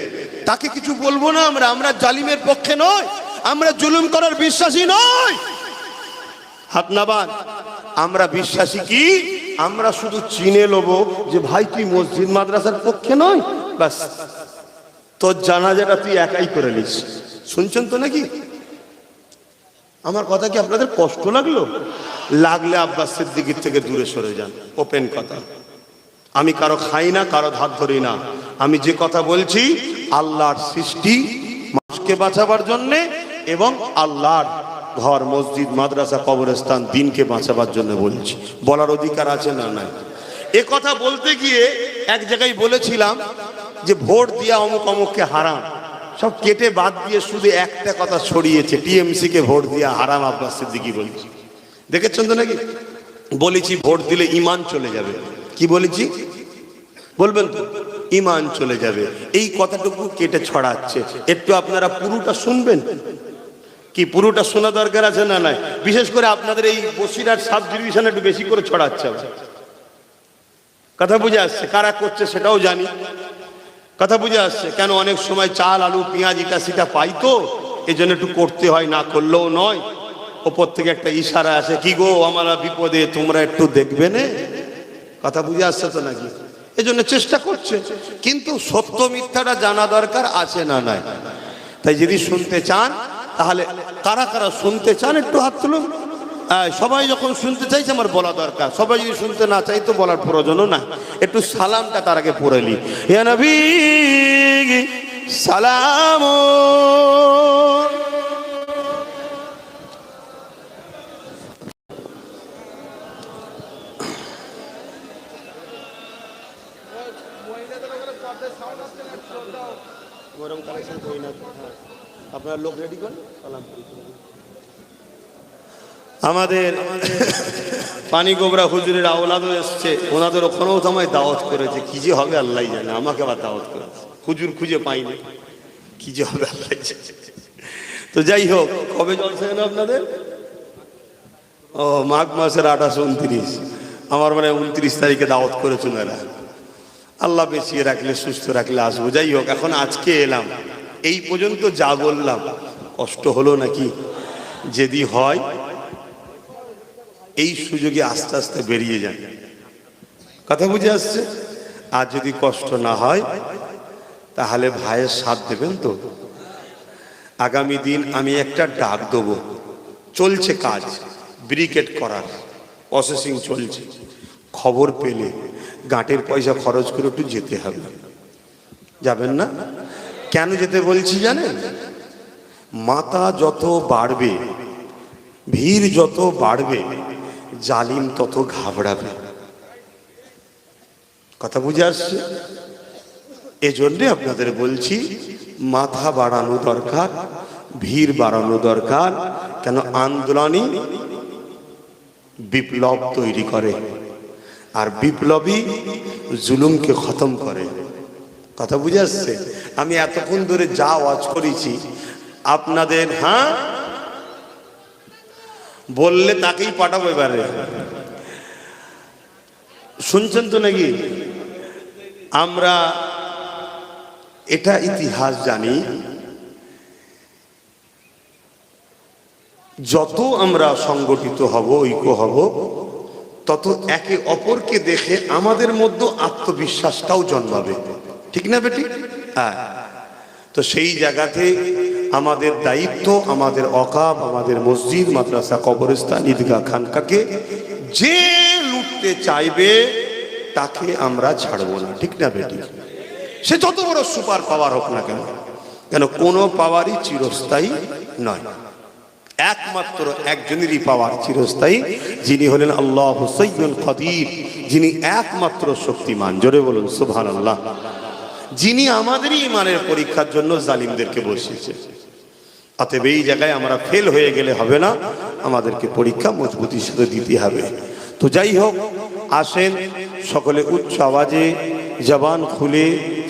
তাকে কিছু বলবো না আমরা। আমরা জালিমের পক্ষে নয়, আমরা জুলুম করার বিশ্বাসী নয়। হাত নাবান। আমরা বিশ্বাসী কি? আমরা শুধু চিনে নেব যে ভাই তুই মসজিদ মাদ্রাসার পক্ষে নয়, বাস তোর জানাজাটা তুই একাই করে নিস। শুনছেন তো নাকি? আমার কথা কি আপনাদের কষ্ট লাগলো? লাগলে আব্বাস সিদ্দিকীর থেকে দূরে সরে যান। ওপেন কথা। আমি কারো খাই না, কারো ধার ধরি না। আমি যে কথা বলছি আল্লাহর সৃষ্টি মানুষকে বাঁচাবার জন্যে এবং আল্লাহর ঘর মসজিদ মাদ্রাসা কবরস্থান দিনকে বাঁচাবার জন্য বলছি। বলার অধিকার আছে না নাই? এ কথা বলতে গিয়ে এক জায়গায় বলেছিলাম যে ভোট দিয়া অমুক অমুককে হারাম, সব কেটে বাদ দিয়ে শুধু একটা কথা ছড়িয়েছে, টিএমসি কে ভোট দিয়া হারাম আব্বাস সিদ্দিকী বলছি। দেখেছেন তো নাকি? বলেছি ভোট দিলে ঈমান চলে যাবে। কি বলেছি বলবেন তো? ঈমান চলে যাবে। এই কথাটুকু কেটে ছড়াচ্ছে। একটু আপনারা পুরোটা শুনবেন কি? পুরোটা শোনা দরকার আছে না নাই? বিশেষ করে আপনাদের এই বসিরহাট সাব ডিভিশনে একটু বেশি করে ছড়াচ্ছে। কথা বুঝে আসছে? কারা করছে সেটাও জানি। কথা বুঝে আসছে? কেন অনেক সময় চাল আলু পেঁয়াজ ইটা সেটা পাই, তো এই জন্য একটু করতে হয়, না করলেও নয়। ওপর থেকে একটা ইশারা আছে, কি গো আমরা বিপদে, তোমরা একটু দেখবে না। কথা বুঝে আসছে তো নাকি? এই জন্য চেষ্টা করছে, কিন্তু সত্য মিথ্যাটা জানা দরকার আছে না নাই? তাই যদি শুনতে চান তাহলে কারা কারা শুনতে চান একটু হাত তুলুন। সবাই যখন শুনতে চাইছে আমার বলা দরকার। সবাই যদি শুনতে না চাই তো বলার প্রয়োজনও না। একটু সালামটা তার আগে পড়ে নি। ইয়া নবী সালাম। আপনার লোক রেডি করুন, সালাম। আমাদের পানি গোবরা হুজুরের আওলাদও এসছে, ওনাদের ওখানেও তো আমায় দাওয়াত করেছে। কি যে হবে আল্লাহ জানে, আমাকে আবার দাওয়াত করেছে। হুজুর খুঁজে পাইনি, কি যে হবে আল্লাহ জানে। তো যাই হোক, কবে জলসা গেল আপনাদের? ও মাঘ মাসের 28, 29। আমার মানে 29 তারিখে দাওয়াত করেছে ওনারা। আল্লাহ বেঁচিয়ে রাখলে, সুস্থ রাখলে আসবো। যাই হোক, এখন আজকে এলাম। এই পর্যন্ত যা বললাম কষ্ট হলো নাকি? যদি হয় এই সুযোগে আস্তে আস্তে বেরিয়ে যান। কথা বুঝে আসছে? আর যদি কষ্ট না হয় তাহলে ভাইয়ের সাথ দেবেন তো? আগামী দিন আমি একটা ডাক দেবো। চলছে কাজ, ব্রিকেট করার প্রসেসিং চলছে। খবর পেলে গাঁটের পয়সা খরচ করে একটু যেতে হবে। যাবেন না? কেন যেতে বলছি জানেন? মাথা যত বাড়বে, ভিড় যত বাড়বে, জালিম তত ঘাবড়াবে। কথা বুঝে আসছে? এজন্যে আপনাদের বলছি মাথা বাড়ানো দরকার, ভিড় বাড়ানো দরকার। কেন? আন্দোলনই বিপ্লব তৈরি করে, আর বিপ্লবী জুলুমকে খতম করে। কথা বুঝে আসছে? আমি এতক্ষণ ধরে যা ওয়াজ করেছি আপনাদের, হ্যাঁ বললে তাকেই পাঠাবো। এবারে শুনছেন তো নাকি? আমরা এটা ইতিহাস জানি, যত আমরা সংগঠিত হব, ঐক্য হব, তত একে অপরকে দেখে আমাদের মধ্যে আত্মবিশ্বাসটাও জন্মাবে। ঠিক না বেটি? হ্যাঁ। তো সেই জায়গাতে আমাদের দায়িত্ব, আমাদের অকাব, আমাদের মসজিদ মাদ্রাসা কবরস্থান ঈদগাহ খানকাকে যে লুটতে চাইবে তাকে আমরা ছাড়বো না। ঠিক না বেটি? সে যত বড় সুপার পাওয়ার হোক না কেন, কেন কোনো পাওয়ারই চিরস্থায়ী নয়। একমাত্র একজনেরই পাওয়ার চিরস্থায়ী, যিনি হলেন আল্লাহু সাইয়্যুল কাদির, যিনি একমাত্র শক্তিমান। জোরে বলুন সুবহানাল্লাহ। যিনি আমাদেরই ইমানের পরীক্ষার জন্য জালিমদেরকে বসিয়েছে। অতএব এই জায়গায় আমরা ফেল হয়ে গেলে হবে না, আমাদেরকে পরীক্ষা মজবুতির সাথে দিতে হবে। তো যাই হোক, আসেন সকলে উচ্চ আওয়াজে জবান খুলে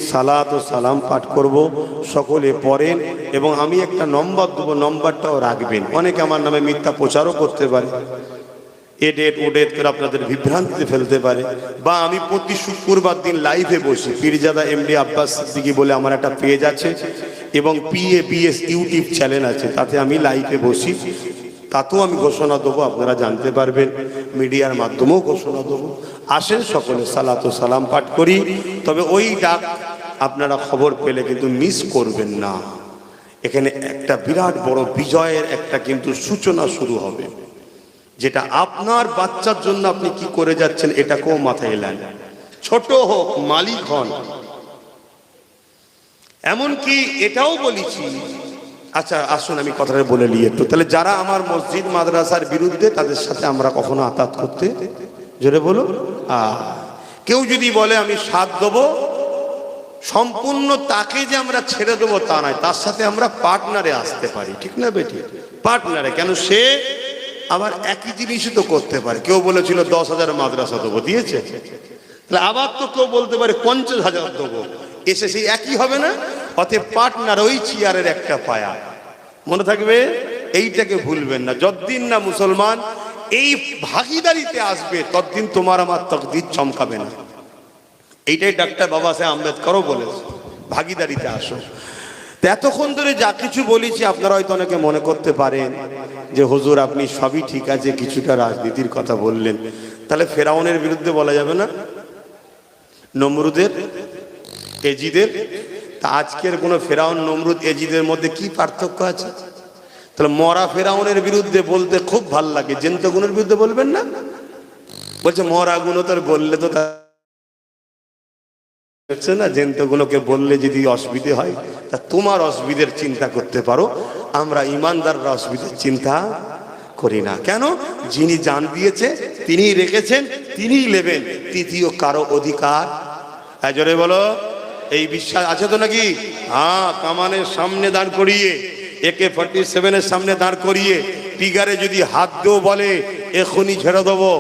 সালাত ও সালাম পাঠ করব, সকলে পড়েন। এবং আমি একটা নম্বর দেবো, নম্বরটাও রাখবেন। অনেকে আমার নামে মিথ্যা প্রচারও করতে পারে, এ ডেট ও ডেট করে আপনাদের বিভ্রান্তিতে ফেলতে পারে। বা আমি প্রতি শুক্রবার দিন লাইভে বসি, পীরজাদা এমডি আব্বাস সিদ্দিকী বলে আমার একটা পেজ আছে এবং PABS ইউটিউব চ্যানেল আছে, তাতে আমি লাইভে বসি, তাতেও আমি ঘোষণা দেবো, আপনারা জানতে পারবেন। মিডিয়ার মাধ্যমেও ঘোষণা দেবো। আসেন সকলে সালাত ও সালাম পাঠ করি। তবে ওই ডাক আপনারা খবর পেলে কিন্তু মিস করবেন না। এখানে একটা বিরাট বড় বিজয়ের একটা কিন্তু সূচনা শুরু হবে, যেটা আপনার বাচ্চার জন্য আপনি কি করে যাচ্ছেন এটাকেও মাথায় এলেন। ছোট হোক, মালিক হন। এমনকি এটাও বলেছি, আচ্ছা আসুন আমি কথাটা বলে নিই একটু। তাহলে যারা আমার মসজিদ মাদ্রাসার বিরুদ্ধে, তাদের সাথে আমরা কখনো আতাত করতে, জোরে বলো, কেউ যদি বলে আমি সাথ দেবো, সম্পূর্ণ তাকে যে আমরা ছেড়ে দেবো তা নয়, তার সাথে আমরা পার্টনারে আসতে পারি। ঠিক না বেটি? পার্টনারে, কেন সে আবার একই জিনিসই তো করতে পারে। কেউ বলেছিল 10,000 মাদ্রাসা দেবো, দিয়েছে। তাহলে আবার তো কেউ বলতে পারে 50,000 দেবো, এসে সেই একই হবে না? অতএব পার্টনার ওই চেয়ারের একটা পায়া, মনে থাকবে, এইটাকে ভুলবেন না। যতদিন না মুসলমান এই ভাগিদারিতে আসবে, ততদিন তোমার আমার তকদির চমকাবে না। এইটাই ডাক্তার বাবা সাহেব আম্বেদকরও বলেছে, ভাগিদারিতে আসো। তো এতক্ষণ ধরে যা কিছু বলেছি, আপনারা হয়তো অনেকে মনে করতে পারেন যে হুজুর আপনি সবই ঠিক আছে, কিছুটা রাজনীতির কথা বললেন, তাহলে ফেরাউনের বিরুদ্ধে বলা যাবে না? নমরুদের, এজিদের? তা আজকের কোন ফেরাউন, নমরুদ, এজিদের মধ্যে কি পার্থক্য আছে? তাহলে মরা ফেরাউনের বিরুদ্ধে বলতে খুব ভাল লাগে, জেন্ত গুণের বিরুদ্ধে বলবেন না? বলছে মরা গুণ তো বললে তো না, জেন্ত গুলোকে বললে যদি অসুবিধে হয়, তা তোমার অসুবিধের চিন্তা করতে পারো। আমরা ইমানদাররা অসুবিধার চিন্তা করি না। কেন? যিনি জান দিয়েছে, তিনিই রেখেছেন, তিনিই নেবেন, তৃতীয় কারো অধিকার। জোরে বলো, এই বিশ্বাস আছে তো নাকি? হ্যাঁ, কামানের সামনে দাঁড় করিয়ে, AK-47 সামনে দাঁড় করিয়ে টিগারে যদি হাত দেও বলে এখনই ছেড়ে দেবো,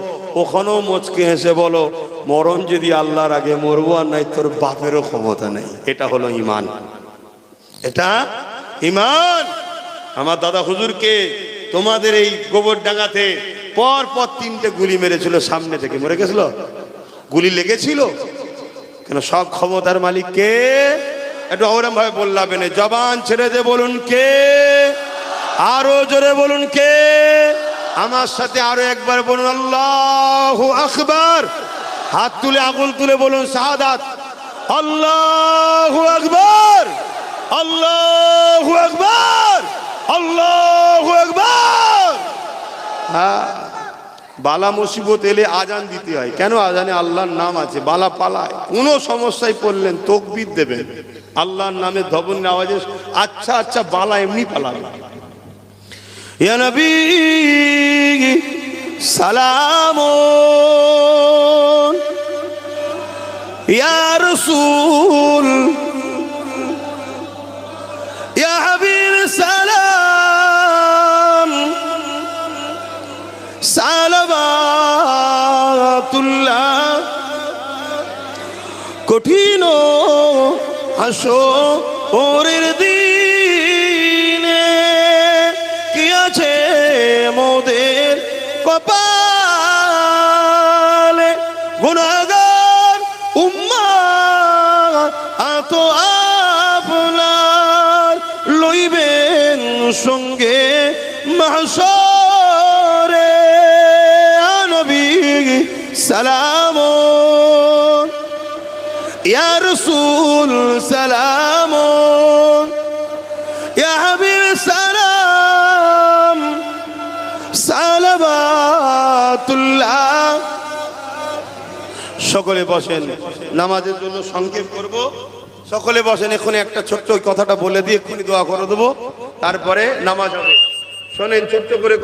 ওখানেও মুচকে হেসে বলো মরণ যদি আল্লাহর আগে মরবো, আর নাই তোর বাপেরও ক্ষমতা নেই। এটা হলো ইমান, এটা ইমান। আমার দাদা হুজুরকে তোমাদের এই গোবরডাঙ্গাতে পর পর 3টে গুলি মেরেছিল, সামনে থেকে মরে গেছিল, গুলি লেগেছিল। কেন? সব ক্ষমতার মালিক কে? একটু ওরম ভাবে বললাম, জবান ছেড়ে দে বলুন কে, আরো জোরে বলুন কে, আমার সাথে আরো একবার বলুন আল্লাহু আকবার। হাত তুলে আঙুল তুলে বলুন শাহাদাত, আল্লাহু আকবার, আল্লাহু আকবার, আল্লাহু আকবার। হ্যাঁ, বালা মুসিবত এলে আজান দিতে হয়। কেন? আজানে আল্লাহর নাম আছে। বালা পালায়, কোন সমস্যায় পড়লেন তাকবীর দেবেন, আল্লাহর নামে ধবন আওয়াজে আচ্ছা আচ্ছা বালা এমনি পালাবে। ইয়া নবী সালামুন, ইয়া রাসূল, ইয়া হাবিব সালাম, সালাওয়াতুল্লাহ। কঠিন হাসরের দিনে কি আছে মোদের কপালে, গুনাহগার উম্মাহ আত আপনার লইবেন সঙ্গে মাহশরে। নবী সালামুন, ইয়া রাসূল সালামুন, ইয়া হাবিব সালাম, সালাওয়াতুল্লাহ। সকলে বসেন, নামাজের জন্য সংক্ষেপ করব। সকলে বসেন, এখন একটা ছোট্ট কথাটা বলে দিয়ে এক্ষুনি দোয়া করে দেবো, তারপরে নামাজ হবে। শোনেন ছোট্ট করে